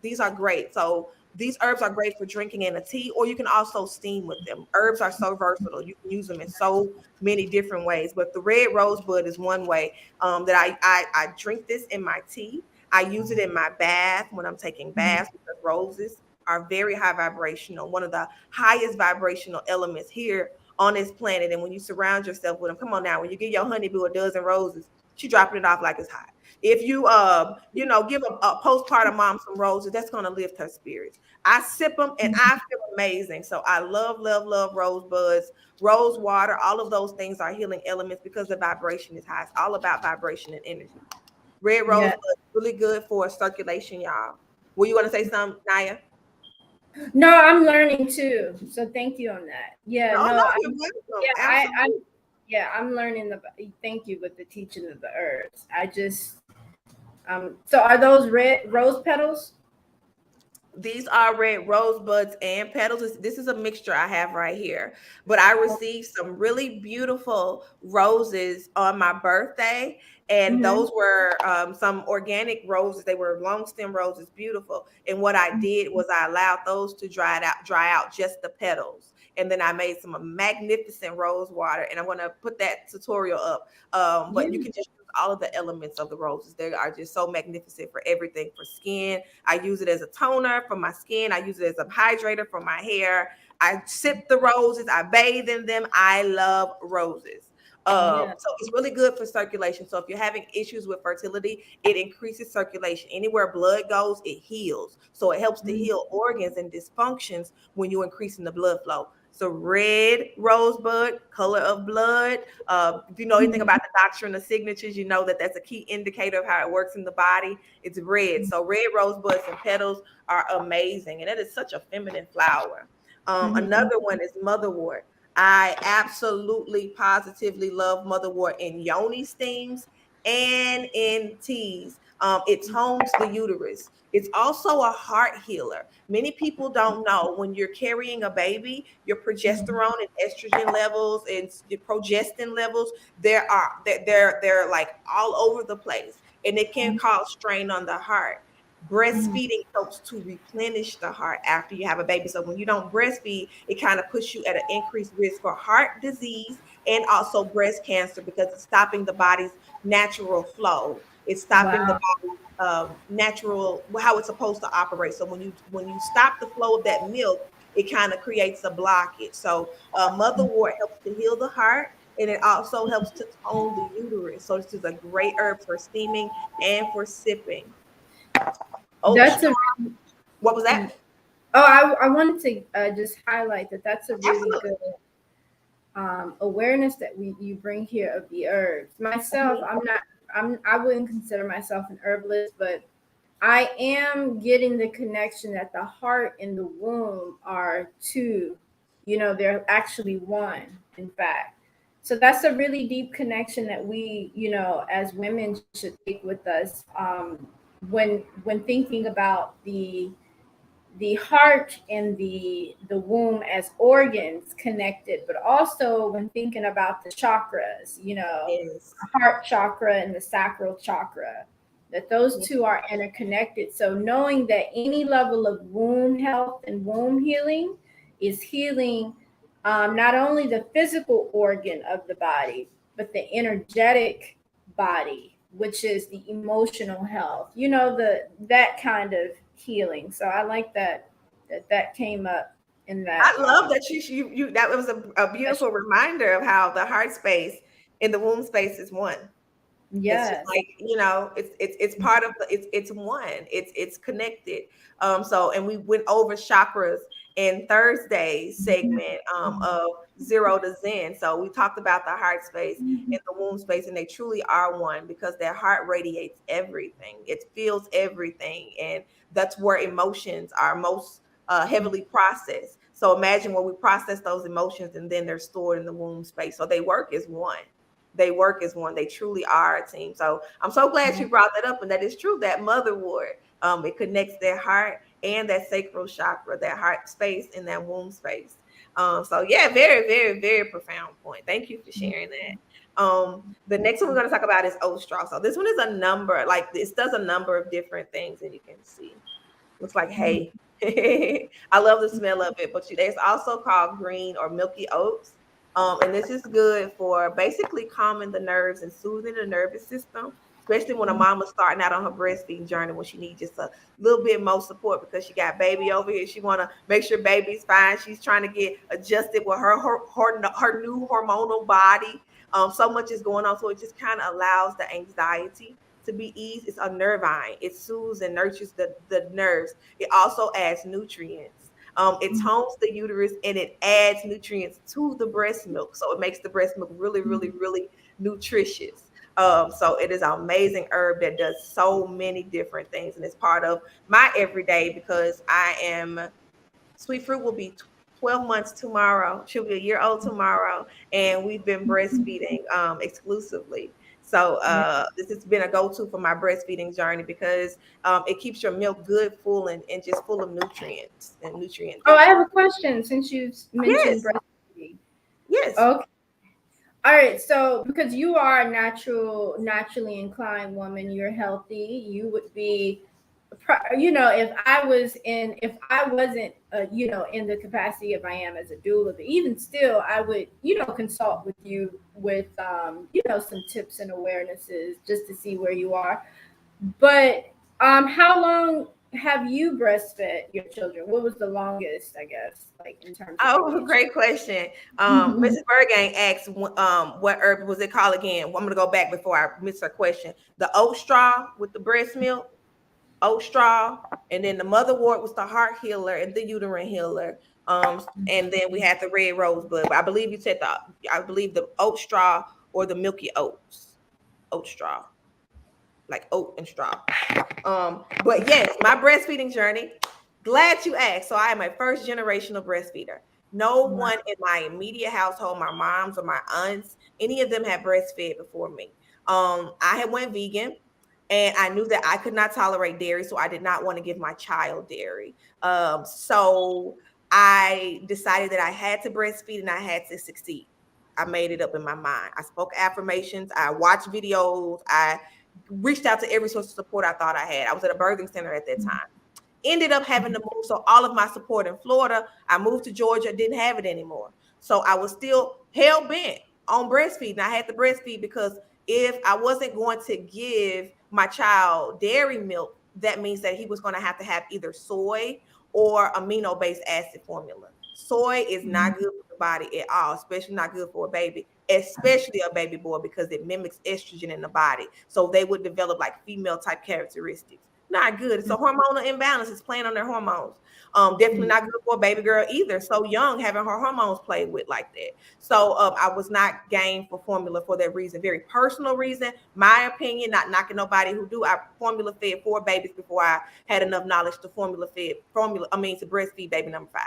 these are great. So these herbs are great for drinking in a tea, or you can also steam with them. Herbs are so versatile; you can use them in so many different ways. But the red rosebud is one way that I drink this in my tea. I use it in my bath when I'm taking baths, because roses are very high vibrational, one of the highest vibrational elements here on this planet. And when you surround yourself with them, come on now, when you give your honeybee a dozen roses, she dropping it off like it's hot. If you give a postpartum mom some roses, that's gonna lift her spirits. I sip them and I feel amazing. So I love, love, love rosebuds, rose water. All of those things are healing elements because the vibration is high. It's all about vibration and energy. Red Yeah. rosebud is really good for circulation, y'all. Were you want to say something, Naya? No, I'm learning too. So thank you on that. Yeah, No, no, no, I'm you're welcome. yeah, I Absolutely. yeah, I'm learning the thank you with the teaching of the herbs. I just so are those red rose petals? These are red rosebuds and petals. This is a mixture I have right here. But I received some really beautiful roses on my birthday, and Mm-hmm. those were some organic roses. They were long stem roses, beautiful. And what I did was I allowed those to dry out just the petals, and then I made some magnificent rose water. And I'm going to put that tutorial up. But you Yeah. can just use all of the elements of the roses. They are just so magnificent for everything, for skin. I use it as a toner for my skin. I use it as a hydrator for my hair. I sip the roses. I bathe in them. I love roses. Yeah. So it's really good for circulation. So if you're having issues with fertility, it increases circulation. Anywhere blood goes, it heals. So it helps to Mhm. heal organs and dysfunctions when you're increasing the blood flow. So red rosebud, color of blood. If you know anything about the doctrine of signatures, you know that that's a key indicator of how it works in the body. It's red. So red rosebuds and petals are amazing. And that is such a feminine flower. Mhm. Another one is motherwort. I absolutely positively love motherwort in Yoni steams and in teas. It tones the uterus. It's also a heart healer. Many people don't know when you're carrying a baby, your progesterone and estrogen levels and your progestin levels, they're like all over the place, and it can cause strain on the heart. Mhm. Breastfeeding helps to replenish the heart after you have a baby. So when you don't breastfeed, it kind of puts you at an increased risk for heart disease and also breast cancer, because it's stopping the body's natural flow. It's stopping the Wow. body's natural, how it's supposed to operate. So when you stop the flow of that milk, it kind of creates a blockage. So motherwort helps to heal the heart, and it also helps to tone the uterus. So this is a great herb for steaming and for sipping. Oat That's straw. a What was that? oh, I wanted to just highlight that that's a really Absolutely. good awareness that you bring here of the herbs. Myself, Mhm. I wouldn't consider myself an herbalist, but I am getting the connection that the heart and the womb are two. They're actually one, in fact. So that's a really deep connection that we, as women should take with us when thinking about the heart and the womb as organs connected, but also when thinking about the chakras, Yes. the heart chakra and the sacral chakra, that those Yes. two are interconnected. So knowing that any level of womb health and womb healing is healing not only the physical organ of the body, but the energetic body, which is the emotional health. That kind of healing. So I like that came up in that I love that you that was a beautiful question. reminder of how the heart space and the womb space is one. It's just Yes. like, it's part of it's one. It's connected. So, and we went over chakras in Thursday's segment of Zero to Zen. So we talked about the heart space and the womb space, and they truly are one, because their heart radiates everything. It feels everything, and that's where emotions are most heavily processed. So imagine when we process those emotions and then they're stored in the womb space. So they work as one. They work as one. They truly are a team. So I'm so glad you brought that up, and that is true. That motherward, it connects their heart and that sacral chakra, that heart space and that womb space. So yeah, very, very, very profound point. Thank you for sharing that. The next one we're going to talk about is oat straw. So this one is a number, like this does a number of different things, and you can see. Looks like hay. I love the smell of it, but it's also called green or milky oats. And this is good for basically calming the nerves and soothing the nervous system, especially when a mama's starting out on her breastfeeding journey when she needs just a little bit more support because she got baby over here. She want to make sure baby's fine. She's trying to get adjusted with her new hormonal body. So much is going on, so it just kind of allows the anxiety to be eased. It's a nervine. It soothes and nurtures the nerves. It also adds nutrients. It tones the uterus and it adds nutrients to the breast milk. So it makes the breast milk really, really, really nutritious. So it is an amazing herb that does so many different things. And it's part of my everyday because I am Sweet Fruit will be 12 months tomorrow. She'll be a year old tomorrow. And we've been breastfeeding exclusively. So this has been a go-to for my breastfeeding journey because it keeps your milk good, full, and just full of nutrients and nutrient Oh, I dense. have a question since you mentioned Yes, breastfeeding. yes. Okay. All right. So because you are a naturally inclined woman, you're healthy. You would be, if I wasn't, in the capacity of I am as a doula, but even still, I would, consult with you with, some tips and awarenesses just to see where you are. But how long have you breastfed your children? What was the longest, I guess, like in terms of Oh, age? great question. Mrs. Bergang asked, what herb was it called again? I'm going to go back before I miss her question. The oat straw with the breast milk, oat straw, and then the motherwort was the heart healer and the uterine healer. And then we had the red rosebud. But I believe you said I believe the oat straw or the milky oats, oat straw, like oat and straw. But yes, my breastfeeding journey. Glad you asked. So I am a first generational breastfeeder. No Wow. one in my immediate household, my moms or my aunts, any of them had breastfed before me. I had went vegan, and I knew that I could not tolerate dairy, so I did not want to give my child dairy. So I decided that I had to breastfeed and I had to succeed. I made it up in my mind. I spoke affirmations. I watched videos. I reached out to every source of support I thought I had. I was at a birthing center at that time. Ended up having to move. So all of my support in Florida, I moved to Georgia, didn't have it anymore. So I was still hell bent on breastfeeding. I had to breastfeed because if I wasn't going to give my child dairy milk, that means that he was going to have either soy or amino based acid formula. Soy is not good for the body at all, especially not good for a baby, especially a baby boy, because it mimics estrogen in the body. So they would develop like female type characteristics. Not good. It's a hormonal imbalance. It's playing on their hormones. Definitely not good for a baby girl either. So young, having her hormones played with like that. So I was not game for formula for that reason. Very personal reason. My opinion, not knocking nobody who do. I formula fed 4 babies before I had enough knowledge to to breastfeed baby number 5.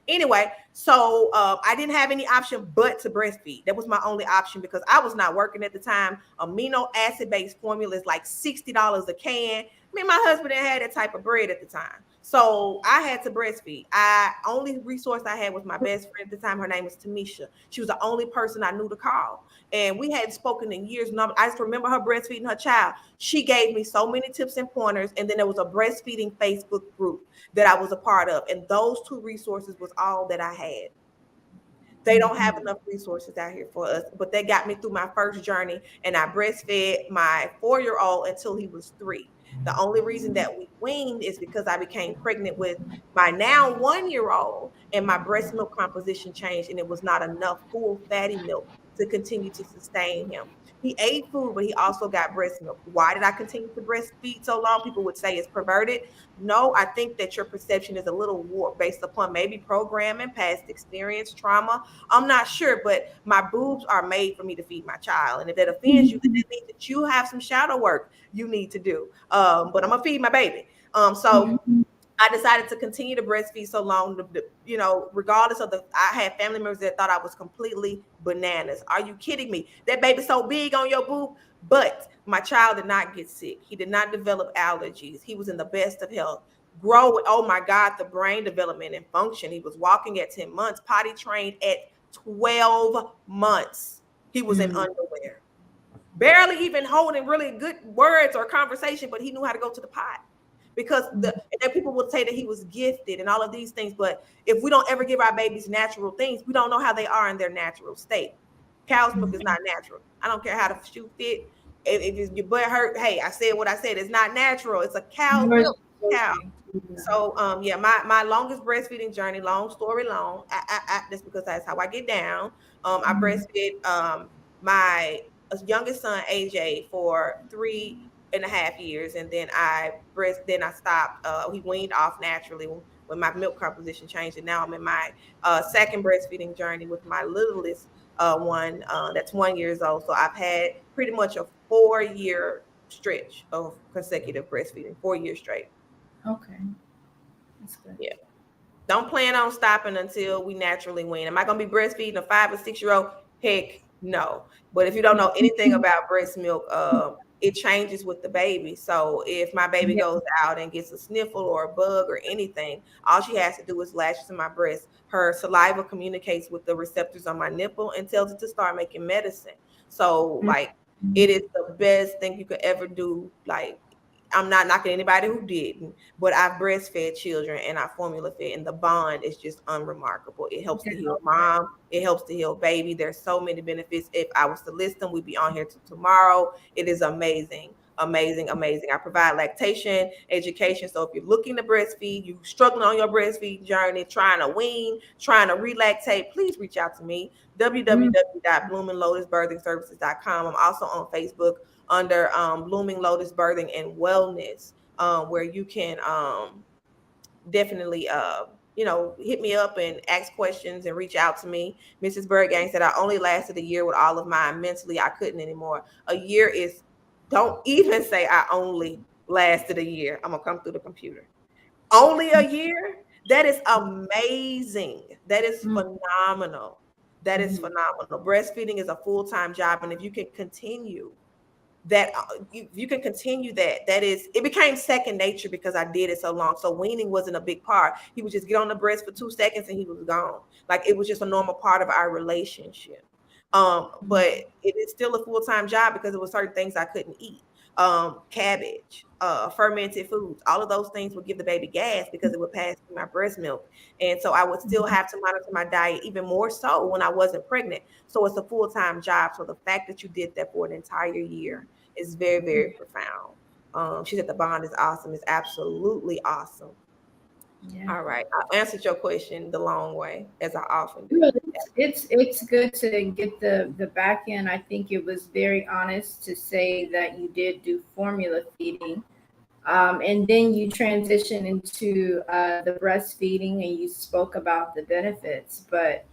Anyway, so I didn't have any option but to breastfeed. That was my only option because I was not working at the time. Amino acid based formula is like $60 a can. Me and my husband didn't have that type of bread at the time. So I had to breastfeed. Only resource I had was my best friend at the time. Her name was Tamisha. She was the only person I knew to call. And we hadn't spoken in years. I just remember her breastfeeding her child. She gave me so many tips and pointers. And then there was a breastfeeding Facebook group that I was a part of. And those 2 resources was all that I had. They don't have enough resources out here for us, but they got me through my first journey. And I breastfed my 4-year-old until he was 3. The only reason that we weaned is because I became pregnant with my now 1-year-old, and my breast milk composition changed, and it was not enough full fatty milk to continue to sustain him. He ate food, but he also got breast milk. Why did I continue to breastfeed so long? People would say it's perverted. No, I think that your perception is a little warped based upon maybe programming, past experience, trauma. I'm not sure, but my boobs are made for me to feed my child. And if that offends you, then that means that you have some shadow work you need to do. But I'm gonna feed my baby. So I decided to continue to breastfeed so long, regardless of I had family members that thought I was completely bananas. Are you kidding me? That baby's so big on your boob. But my child did not get sick. He did not develop allergies. He was in the best of health. Growing, oh my God, the brain development and function. He was walking at 10 months, potty trained at 12 months. He was in underwear, barely even holding really good words or conversation, but he knew how to go to the pot. Because and people would say that he was gifted and all of these things, but if we don't ever give our babies natural things, we don't know how they are in their natural state. Cow's milk is not natural. I don't care how the shoe fit. If your butt hurt, hey, I said what I said. It's not natural. It's a cow milk cow. So yeah, my longest breastfeeding journey, long story long. That's because that's how I get down. I breastfed my youngest son AJ for 3.5 years, and then I stopped. He weaned off naturally when my milk composition changed, and now I'm in my second breastfeeding journey with my littlest one that's 1 year old. So I've had pretty much a 4 year stretch of consecutive breastfeeding, 4 years straight. Okay, that's good. Yeah. Don't plan on stopping until we naturally wean. Am I going to be breastfeeding a 5 or 6 year old? Heck no. But if you don't know anything about breast milk, it changes with the baby. So if my baby goes out and gets a sniffle or a bug or anything, all she has to do is latch to my breast. Her saliva communicates with the receptors on my nipple and tells it to start making medicine. So like it is the best thing you could ever do. Like I'm not knocking anybody who didn't, but I've breastfed children and I formula fed, and the bond is just unremarkable. It helps to heal mom. It helps to heal baby. There's so many benefits. If I was to list them, we'd be on here till tomorrow. It is amazing. Amazing, amazing. I provide lactation education. So if you're looking to breastfeed, you're struggling on your breastfeed journey, trying to wean, trying to relactate, please reach out to me. www.bloominglotusbirthingservices.com. I'm also on Facebook under Blooming Lotus Birthing and Wellness, where you can definitely hit me up and ask questions and reach out to me. Mrs. Bergang said I only lasted a year with all of mine. Mentally, I couldn't anymore. A year is, don't even say I only lasted a year. I'm gonna come through the computer. Only a year? That is amazing. That is phenomenal. That is phenomenal. Breastfeeding is a full-time job, and if you can continue that, you can continue that is, it became second nature because I did it so long. So weaning wasn't a big part. He would just get on the breast for 2 seconds and he was gone. Like it was just a normal part of our relationship. But it is still a full-time job because there were certain things I couldn't eat. Cabbage, fermented foods, all of those things would give the baby gas because it would pass through my breast milk. And so I would still have to monitor my diet even more so when I wasn't pregnant. So it's a full-time job. So the fact that you did that for an entire year is very, very profound. She said the bond is awesome. It's absolutely awesome. Yeah. All right. I answered your question the long way, as I often do. It's good to get the back end. I think it was very honest to say that you did do formula feeding, and then you transition into the breastfeeding, and you spoke about the benefits. But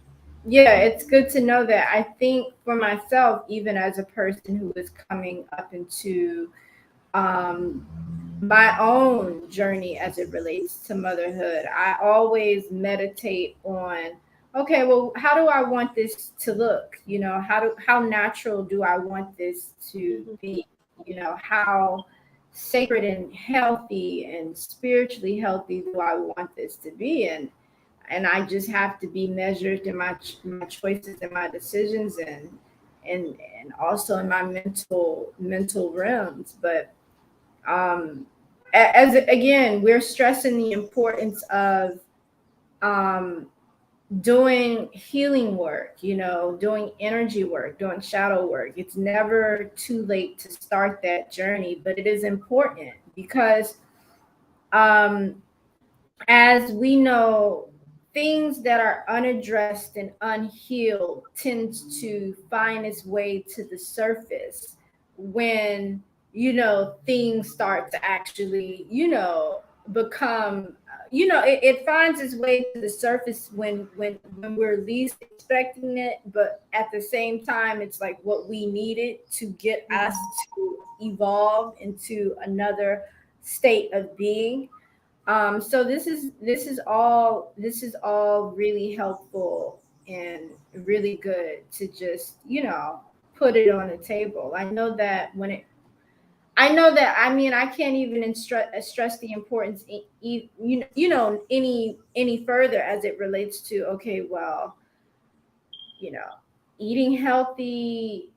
yeah, it's good to know that. I think for myself, even as a person who is coming up into um, my own journey as it relates to motherhood, I always meditate on, okay, well, how do I want this to look? How natural do I want this to be? How sacred and healthy and spiritually healthy do I want this to be? And I just have to be measured in my choices and my decisions, and also in my mental realms. But as again, we're stressing the importance of um, doing healing work, doing energy work, doing shadow work. It's never too late to start that journey, but it is important because um, as we know, things that are unaddressed and unhealed tends to find its way to the surface when things start to actually become it finds its way to the surface when we're least expecting it, but at the same time it's like what we needed to get us to evolve into another state of being. So this is all really helpful and really good to just put it on the table. I mean, I can't even stress the importance any further as it relates to, okay, well, you know eating healthy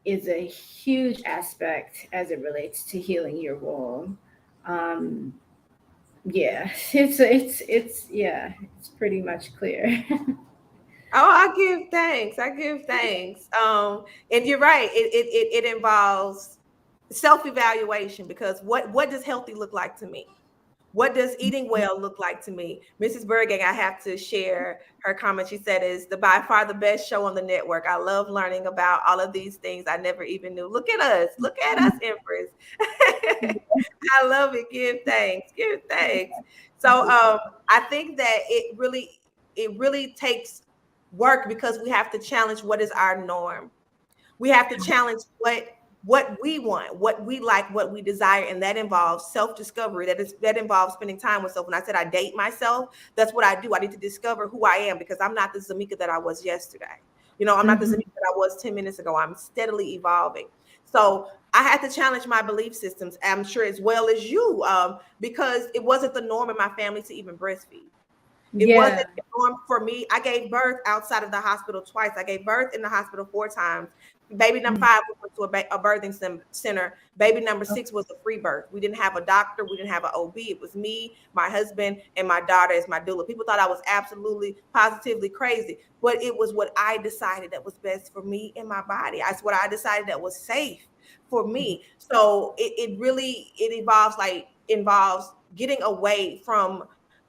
is a huge aspect as it relates to healing your womb. um yeah, yeah, it's pretty much clear. Oh, I give thanks. I give thanks. And you're right. It involves self-evaluation, because what does healthy look like to me? What does eating well look like to me? Mrs. Bergang, I have to share her comment. She said, is the by far the best show on the network. I love learning about all of these things I never even knew. Look at us. Look at us, Empress. I love it. Give thanks. Give thanks. So I think that it really takes work, because we have to challenge what is our norm. We have to challenge what we want, what we like, what we desire, and that involves self-discovery. That involves spending time with self. When I said I date myself, that's what I do. I need to discover who I am, because I'm not the Zamika that I was yesterday. I'm not the Mhm. Zamika that I was 10 minutes ago. I'm steadily evolving. So I had to challenge my belief systems, I'm sure as well as you, because it wasn't the norm in my family to even breastfeed. It wasn't Yeah. the norm for me. I gave birth outside of the hospital twice. I gave birth in the hospital 4 times. Baby number Mhm. 5, we went to a birthing center. Baby number 6 was a free birth. We didn't have a doctor. We didn't have an OB. It was me, my husband, and my daughter as my doula. People thought I was absolutely, positively crazy, but it was what I decided that was best for me and my body. It's what I decided that was safe for me. So it involves getting away from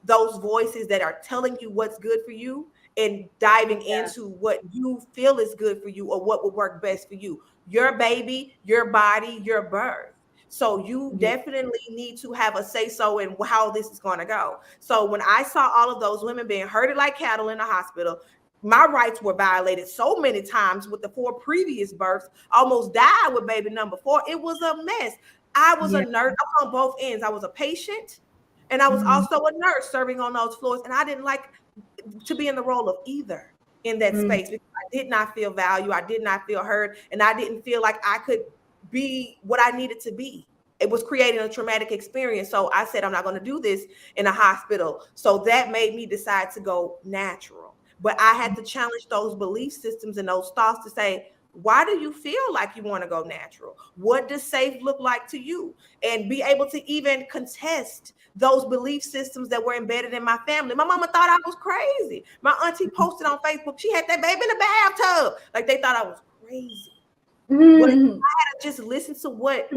those voices that are telling you what's good for you, and diving Yeah. into what you feel is good for you, or what would work best for you, your baby, your body, your birth. So you Yeah. definitely need to have a say so in how this is going to go. So when I saw all of those women being herded like cattle in the hospital, my rights were violated so many times with the 4 previous births, almost died with baby number 4. It was a mess. I was a Yeah. nurse. I was on both ends. I was a patient, and I was Mhm. also a nurse serving on those floors. And I didn't like to be in the role of either in that Mhm. space, because I did not feel value. I did not feel heard. And I didn't feel like I could be what I needed to be. It was creating a traumatic experience. So I said, I'm not going to do this in a hospital. So that made me decide to go natural. But I had to challenge those belief systems and those thoughts to say, why do you feel like you want to go natural? What does safe look like to you? And be able to even contest those belief systems that were embedded in my family. My mama thought I was crazy. My auntie posted on Facebook, she had that baby in the bathtub. Like, they thought I was crazy. But if Mhm. I had just listened to what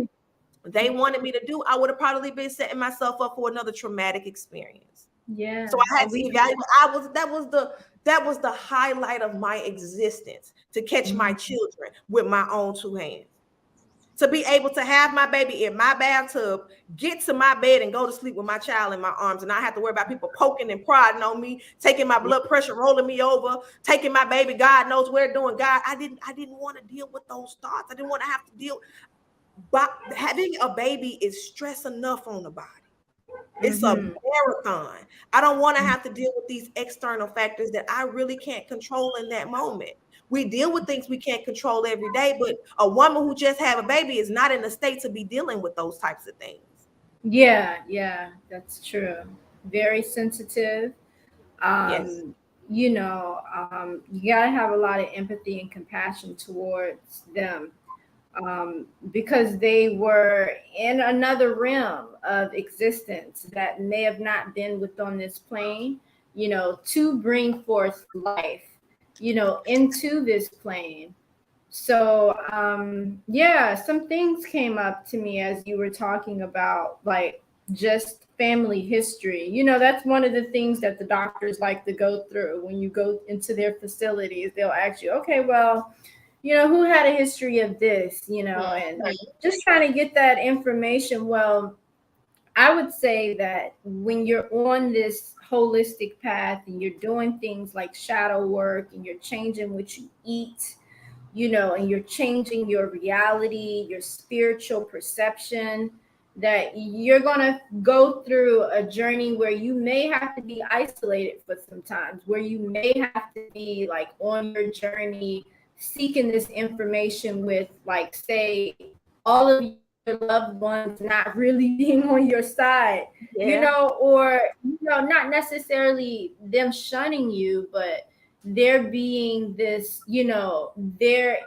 they wanted me to do, I would have probably been setting myself up for another traumatic experience. So Yeah. I had And to we. evaluate. That was the highlight of my existence, to catch my Mhm. children with my own 2 hands. To be able to have my baby in my bathtub, get to my bed and go to sleep with my child in my arms, and not have to worry about people poking and prodding on me, taking my blood pressure, rolling me over, taking my baby, God knows where, doing God. I didn't want to deal with those thoughts. I didn't want to have to deal. But having a baby is stress enough on the body. It's a Mhm. marathon. I don't want to have to deal with these external factors that I really can't control in that moment. We deal with things we can't control every day, but a woman who just had a baby is not in a state to be dealing with those types of things. Yeah, yeah, that's true. Very sensitive. Yes. um, you gotta have a lot of empathy and compassion towards them, because they were in another realm of existence that may have not been within this plane, to bring forth life, into this plane. So, yeah, some things came up to me as you were talking about, like just family history. That's one of the things that the doctors like to go through when you go into their facilities. They'll ask you, okay, well, who had a history of this, and just trying to get that information. Well, I would say that when you're on this holistic path and you're doing things like shadow work and you're changing what you eat, and you're changing your reality, your spiritual perception, that you're going to go through a journey where you may have to be isolated for some times, where you may have to be like on your journey seeking this information with, like, say, all of your loved ones not really being on your side, Yeah. or, not necessarily them shunning you, but there being this, their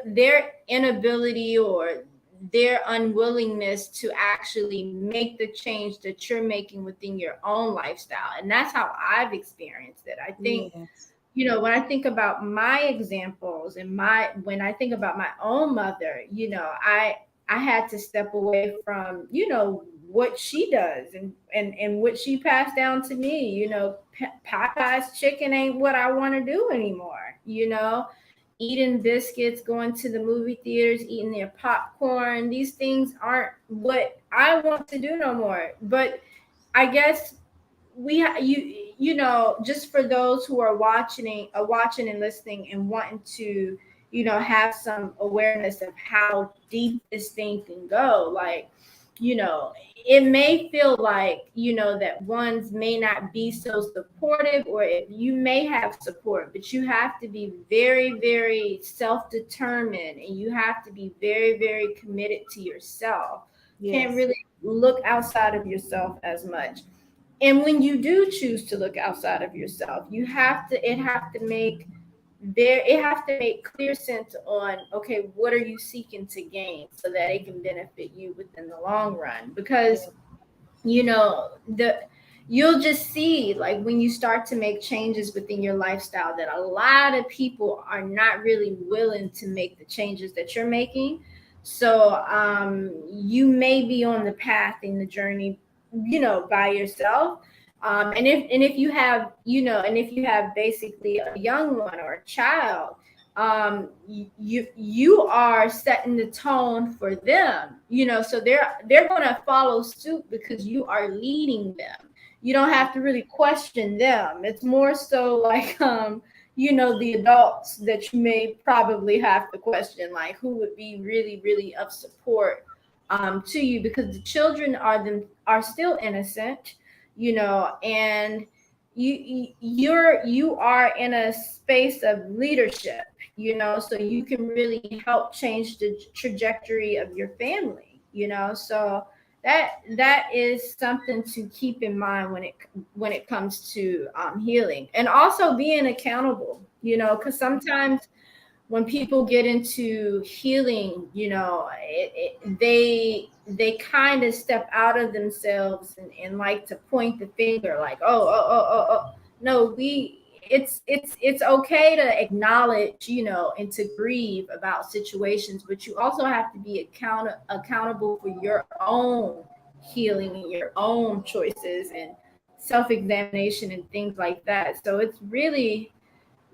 their inability or their unwillingness to actually make the change that you're making within your own lifestyle. And that's how I've experienced it. I think, Yes. when I think about my examples and when I think about my own mother, I had to step away from, what she does and what she passed down to me. Popeye's chicken ain't what I want to do anymore. Eating biscuits, going to the movie theaters, eating their popcorn. These things aren't what I want to do no more. But I guess just for those who are watching and listening and wanting to, have some awareness of how deep this thing can go. Like, it may feel like, that ones may not be so supportive, or if you may have support, but you have to be very, very self-determined, and you have to be very, very committed to yourself. Can't Yes. really look outside of yourself as much. And when you do choose to look outside of yourself, it have to make clear sense on, okay, what are you seeking to gain so that it can benefit you within the long run. Because, the you'll just see, like, when you start to make changes within your lifestyle, that a lot of people are not really willing to make the changes that you're making. So you may be on the path in the journey, by yourself. And if you have basically a young one or a child, you are setting the tone for them, so they're going to follow suit because you are leading them. You don't have to really question them. It's more so like, the adults that you may probably have to question, like, who would be really, really of support to you, because the children are still innocent, and you are in a space of leadership, so you can really help change the trajectory of your family, so that is something to keep in mind when it comes to healing, and also being accountable, because sometimes when people get into healing, they kind of step out of themselves and like to point the finger, like, oh. No, it's okay to acknowledge, and to grieve about situations, but you also have to be accountable for your own healing and your own choices and self-examination and things like that. So it's really,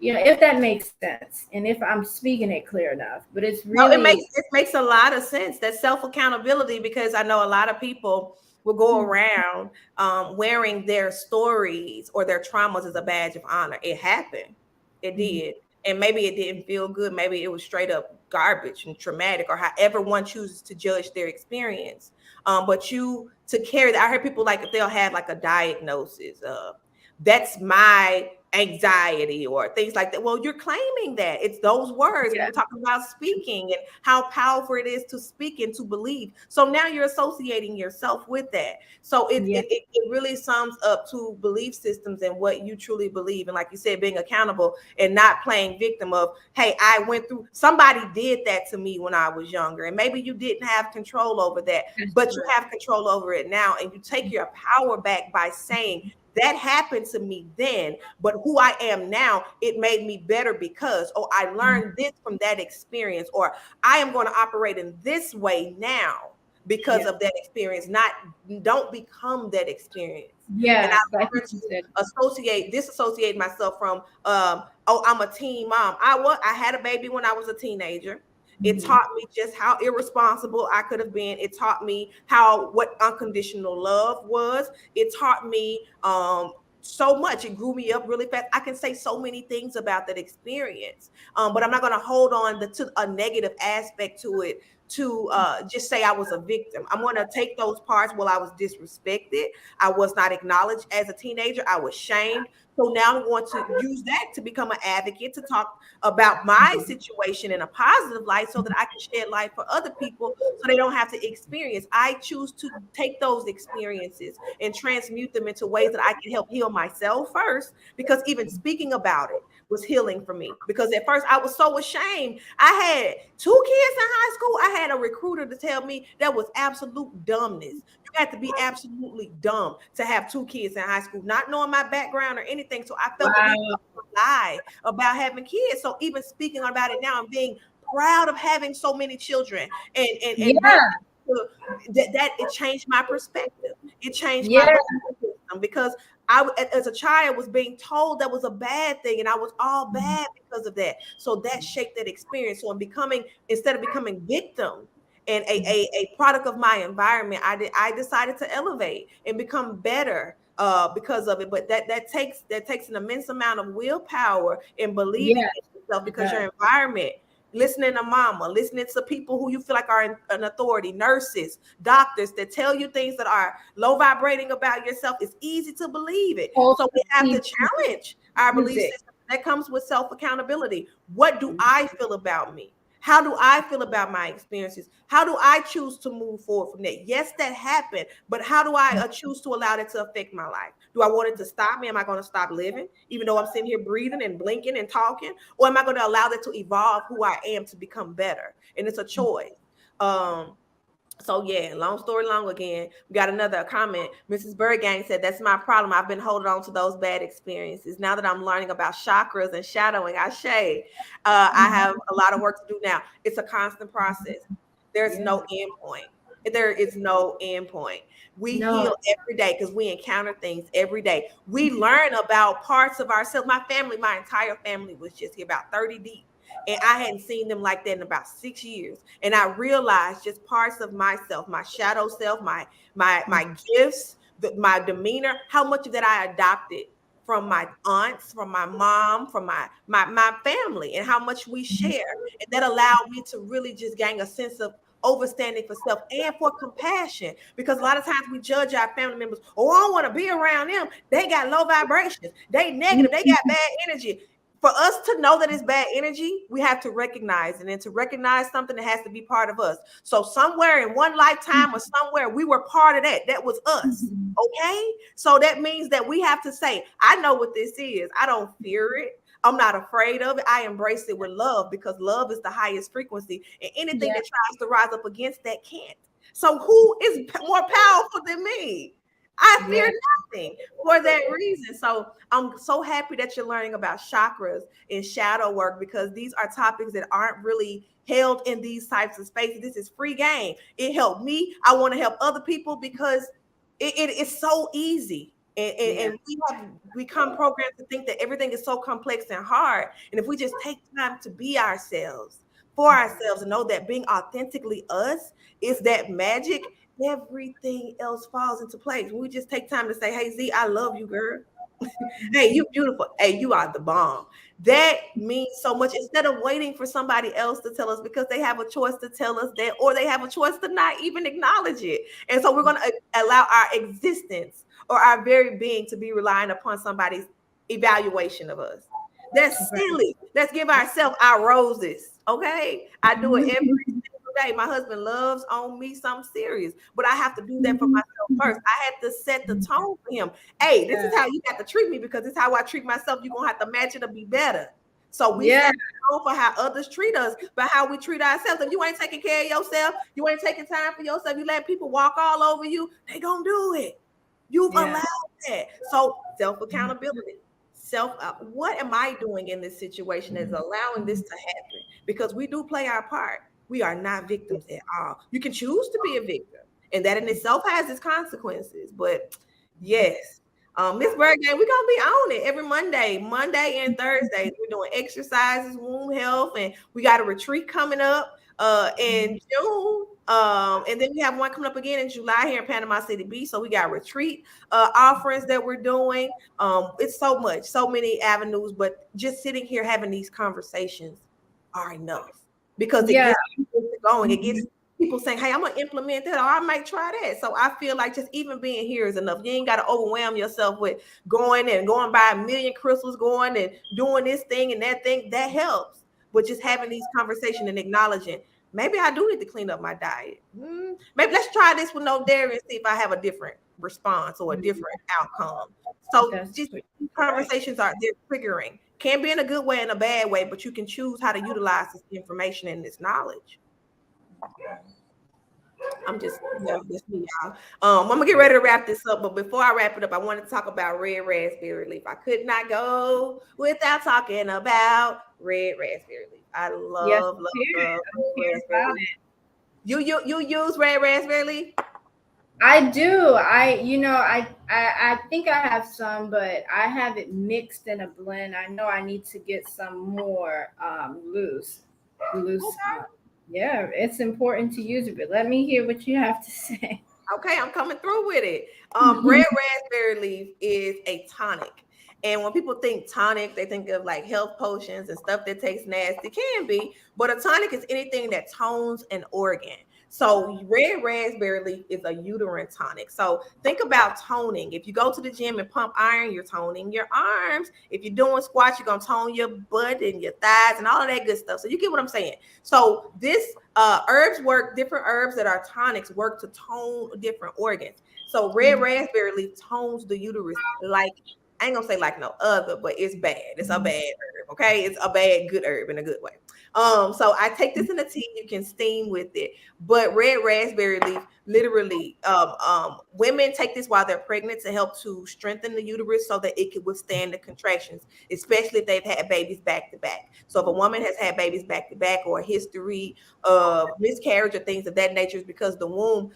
if that makes sense, and if I'm speaking it clear enough, but it's No, it really, makes a lot of sense. That self accountability, because I know a lot of people will go around wearing their stories or their traumas as a badge of honor. It happened, it Mhm. did, and maybe it didn't feel good. Maybe it was straight up garbage and traumatic, or however one chooses to judge their experience. But you to carry that, I heard people like if they'll have like a diagnosis of that's my anxiety or things like that. Well, you're claiming that it's those words. We Yeah. were talking about speaking and how powerful it is to speak and to believe. So now you're associating yourself with that. So Yeah. it really sums up to belief systems and what you truly believe. And like you said, being accountable and not playing victim of, hey, I went through, somebody did that to me when I was younger. And maybe you didn't have control over that, That's but you right. have control over it now. And you take your power back by saying, that happened to me then, but who I am now, it made me better because, oh, I learned this from that experience, or I am going to operate in this way now because Yeah. of that experience. Not don't become that experience. And I Yes, I think learned you to said. disassociate myself from oh, I'm a teen mom. I had a baby when I was a teenager. It Mhm. taught me just how irresponsible I could have been. It taught me how what unconditional love was. It taught me so much. It grew me up really fast. I can say so many things about that experience, but I'm not going to hold on to a negative aspect to it to just say I was a victim. I'm going to take those parts. Well, I was disrespected. I was not acknowledged as a teenager. I was shamed. So now I'm going to use that to become an advocate, to talk about my situation in a positive light so that I can shed light for other people so they don't have to experience. I choose to take those experiences and transmute them into ways that I can help heal myself first, because even speaking about it was healing for me. Because at first I was so ashamed. I had 2 kids in high school. I had a recruiter to tell me that was absolute dumbness. You had to be absolutely dumb to have 2 kids in high school, not knowing my background or anything. So I felt the need to lie about having kids. So even speaking about it now, I'm being proud of having so many children, and Yeah. that it changed my perspective. It changed my Yeah. belief system, because I, as a child, was being told that was a bad thing, and I was all bad because of that. So that shaped that experience. So I'm becoming, instead of becoming victim and a product of my environment, I decided to elevate and become better because of it. But that takes an immense amount of willpower and believing Yeah. in yourself, It because does. your environment, listening to mama, listening to people who you feel like are an authority, nurses, doctors that tell you things that are low vibrating about yourself, it's easy to believe it. So we have to challenge our belief Music. system. That comes with self accountability. What do I feel about me? How do I feel about my experiences? How do I choose to move forward from that? Yes, that happened, but how do I choose to allow that to affect my life? Do I want it to stop me? Am I going to stop living, even though I'm sitting here breathing and blinking and talking? Or am I going to allow that to evolve who I am to become better? And it's a choice. Um, so yeah, long story long again, we got another comment. Mrs. Bergang said, that's my problem. I've been holding on to those bad experiences. Now that I'm learning about chakras and shadowing, I have a lot of work to do now. It's a constant process. There's Yeah. no end point. There is no end point. We No. heal every day because we encounter things every day. We learn about parts of ourselves. My family, my entire family was just here, about 30 deep. And I hadn't seen them like that in about 6 years. And I realized just parts of myself, my shadow self, my gifts, my demeanor, how much of that I adopted from my aunts, from my mom, from my family, and how much we share. And that allowed me to really just gain a sense of overstanding for self and for compassion, because a lot of times we judge our family members. Oh, I don't want to be around them. They got low vibrations. They negative. They got bad energy. For us to know that it's bad energy, we have to recognize it. And to recognize something, that has to be part of us. So somewhere in one lifetime or somewhere, we were part of that. That was us. Okay. So that means that we have to say, I know what this is. I don't fear it. I'm not afraid of it. I embrace it with love, because love is the highest frequency. And anything Yeah. that tries to rise up against that can't. So who is more powerful than me? I fear Yeah. nothing for that reason. So I'm so happy that you're learning about chakras and shadow work, because these are topics that aren't really held in these types of spaces. This is free game. It helped me. I want to help other people, because it is so easy. Yeah. And we have become programmed to think that everything is so complex and hard. And if we just take time to be ourselves, for ourselves, and know that being authentically us is that magic, everything else falls into place. When we just take time to say, hey, Z, I love you, girl. Hey, you beautiful. Hey, you are the bomb. That means so much, instead of waiting for somebody else to tell us, because they have a choice to tell us that, or they have a choice to not even acknowledge it. And so we're going to allow our existence or our very being to be relying upon somebody's evaluation of us. That's silly. Let's give ourselves our roses. Okay. I do it every single day. My husband loves on me something serious, but I have to do that for myself first. I had to set the tone for him. Hey, this is how you got to treat me, because this is how I treat myself. You're going to have to match it to be better. So we Yeah. set the tone for how others treat us, but how we treat ourselves. If you ain't taking care of yourself, you ain't taking time for yourself, you let people walk all over you, they going to do it. You've Yeah. allowed that. So self accountability. What am I doing in this situation that's allowing this to happen? Because we do play our part. We are not victims at all. You can choose to be a victim, and that in itself has its consequences. But yes, Miss Bergman, we're gonna be on it every Monday and Thursdays. We're doing exercises, womb health, and we got a retreat coming up in June. And then we have one coming up again in July here in Panama City Beach. So we got retreat offerings that we're doing. It's so much, so many avenues, but just sitting here having these conversations are enough, because it Yeah. gets people going. It gets people saying, hey, I'm gonna implement that, or I might try that. So I feel like just even being here is enough. You ain't got to overwhelm yourself with going by a million crystals, going and doing this thing and that thing. That helps. But just having these conversations and acknowledging, maybe I do need to clean up my diet. Maybe let's try this with no dairy and see if I have a different response or a different outcome. So That's just what right. conversations are, they're triggering. Can be in a good way and a bad way, but you can choose how to utilize this information and this knowledge. I'm just, yeah, just me, y'all. I'm gonna get ready to wrap this up, but before I wrap it up, I want to talk about red raspberry leaf. I could not go without talking about red raspberry leaf. I Yes, love, love, here. love Let's red hear raspberry about leaf. it. You use red raspberry leaf? I do. I think I have some, but I have it mixed in a blend. I know I need to get some more loose. Yeah, it's important to use it. But let me hear what you have to say. Okay, I'm coming through with it. Red raspberry leaf is a tonic. And when people think tonic, they think of like health potions and stuff that tastes nasty. Can be, but a tonic is anything that tones an organ. So red raspberry leaf is a uterine tonic. So think about toning. If you go to the gym and pump iron, you're toning your arms. If you're doing squats, you're gonna tone your butt and your thighs and all of that good stuff. So you get what I'm saying. So this herbs work, different herbs that are tonics work to tone different organs. So red raspberry leaf tones the uterus like, I ain't gonna say like no other, but it's bad. It's a bad herb, okay? It's a bad good herb in a good way. So I take this in the tea. You can steam with it, but red raspberry leaf, literally, women take this while they're pregnant to help to strengthen the uterus so that it can withstand the contractions, especially if they've had babies back to back. So if a woman has had babies back to back or a history of miscarriage or things of that nature, is because the womb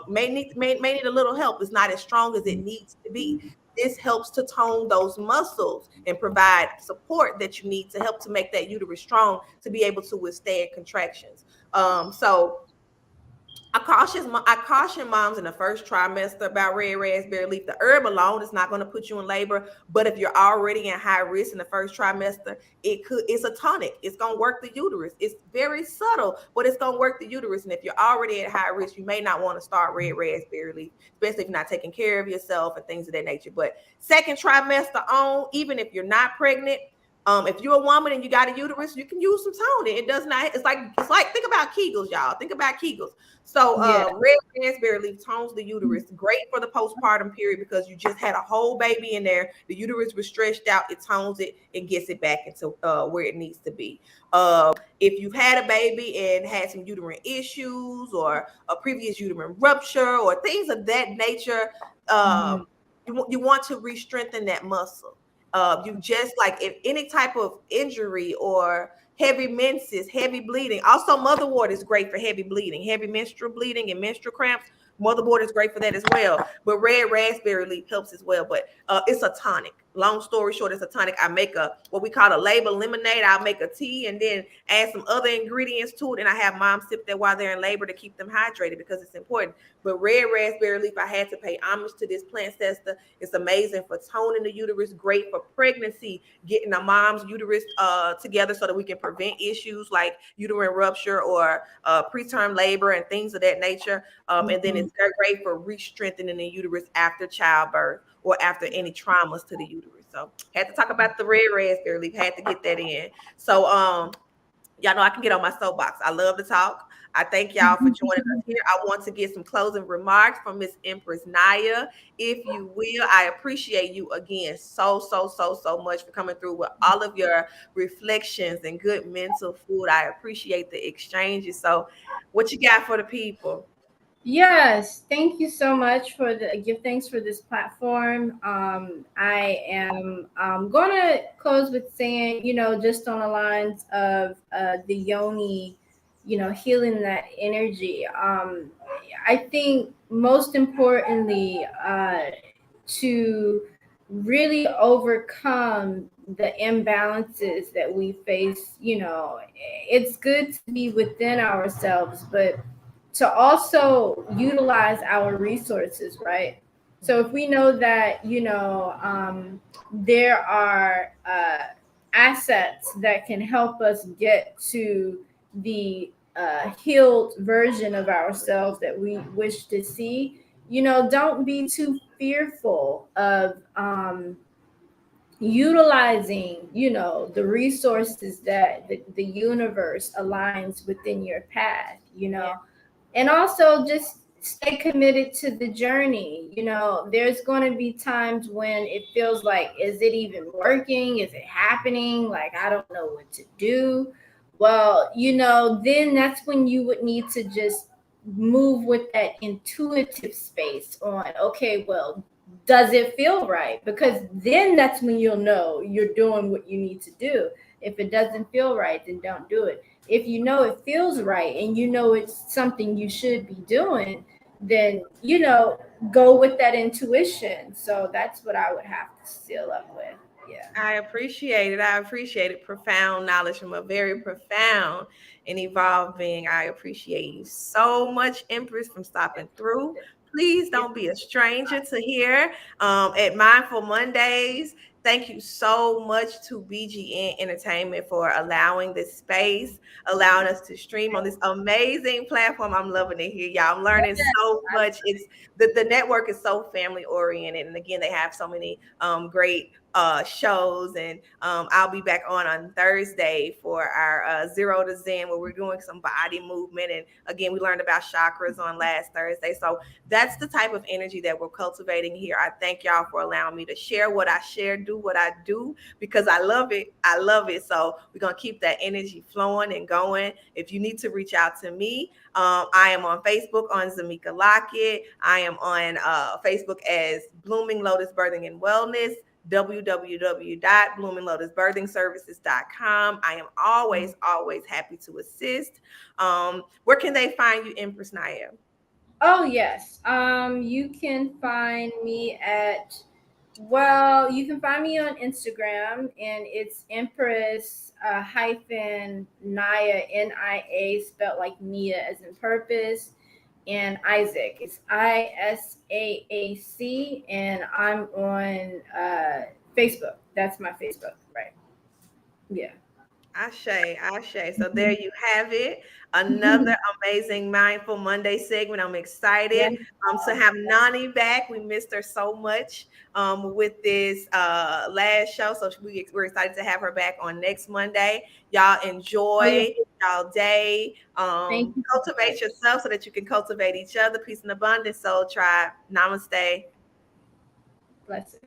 may need a little help. It's not as strong as it needs to be. This helps to tone those muscles and provide support that you need to help to make that uterus strong to be able to withstand contractions. So I caution moms in the first trimester about red raspberry leaf. The herb alone is not going to put you in labor, but if you're already in high risk in the first trimester, it's a tonic. It's going to work the uterus. It's very subtle, but it's going to work the uterus. And if you're already at high risk, you may not want to start red raspberry leaf, especially if you're not taking care of yourself and things of that nature. But second trimester on, even if you're not pregnant, if you're a woman and you got a uterus, you can use some toning. It does not. It's like think about Kegels, y'all. Think about Kegels. So Yeah. red raspberry leaf tones the uterus. Great for the postpartum period because you just had a whole baby in there. The uterus was stretched out. It tones it and gets it back into where it needs to be. If you've had a baby and had some uterine issues or a previous uterine rupture or things of that nature, Mhm. you want to re-strengthen that muscle. You just like if any type of injury or heavy menses, heavy bleeding. Also, motherwort is great for heavy bleeding, heavy menstrual bleeding and menstrual cramps. Motherboard is great for that as well. But red raspberry leaf helps as well. But it's a tonic. Long story short, it's a tonic. I make a what we call a label lemonade. I'll make a tea and then add some other ingredients to it. And I have moms sip that while they're in labor to keep them hydrated because it's important. But red raspberry leaf, I had to pay homage to this plant sister. It's amazing for toning the uterus, great for pregnancy, getting a mom's uterus together so that we can prevent issues like uterine rupture or preterm labor and things of that nature. And then it's great for re-strengthening the uterus after childbirth or after any traumas to the uterus. So had to talk about the red raspberry leaf, had to get that in. So y'all know I can get on my soapbox. I love to talk. I thank y'all for joining us here. I want to get some closing remarks from Miss Empress Naya, if you will. I appreciate you again so much for coming through with all of your reflections and good mental food. I appreciate the exchanges. So, what you got for the people? Yes, thank you so much for the give thanks for this platform. I am gonna close with saying, just on the lines of the Yoni, healing that energy. I think most importantly, to really overcome the imbalances that we face, it's good to be within ourselves, but to also utilize our resources, right? So if we know that, there are assets that can help us get to the healed version of ourselves that we wish to see, don't be too fearful of utilizing, the resources that the universe aligns within your path, Yeah. and also just stay committed to the journey. There's going to be times when it feels like, is it even working? Is it happening? Like, I don't know what to do. Well, then that's when you would need to just move with that intuitive space on, okay, well, does it feel right? Because then that's when you'll know you're doing what you need to do. If it doesn't feel right, then don't do it. If you know it feels right and you know it's something you should be doing, then go with that intuition. So that's what I would have to seal up with. Yeah. I appreciate it. I appreciate it. Profound knowledge from a very profound and evolved being. I appreciate you so much, Empress, from stopping through. Please don't be a stranger to here at Mindful Mondays. Thank you so much to BGN Entertainment for allowing this space, allowing us to stream on this amazing platform. I'm loving it here, y'all. I'm learning so much. It's the network is so family oriented, and again, they have so many great shows, and I'll be back on Thursday for our Zero to Zen, where we're doing some body movement, and again, we learned about chakras on last Thursday. So that's the type of energy that we're cultivating here. I thank y'all for allowing me to share what I share, do what I do, because I love it. I love it. So we're gonna keep that energy flowing and going. If you need to reach out to me, I am on Facebook on Zamika Lockett. I am on Facebook as Blooming Lotus Birthing and Wellness, www.bloominglotusbirthingservices.com. I am always happy to assist. Where can they find you, Empress Naya? Oh yes. You can find me at, well, you can find me on Instagram, and it's Empress hyphen Naya, Nia, spelled like Nia as in purpose, and Isaac. It's ISAAC, and I'm on Facebook. That's my Facebook, right? Yeah. Ashe, Ashe. So there you have it. Another amazing Mindful Monday segment. I'm Yeah. excited to have Nani back. We missed her so much with this last show. So we're excited to have her back on next Monday. Y'all Oh yeah. enjoy y'all day. Thank you so Cultivate much. yourself so that you can cultivate each other. Peace and abundance. Soul Tribe. Namaste. Blessings.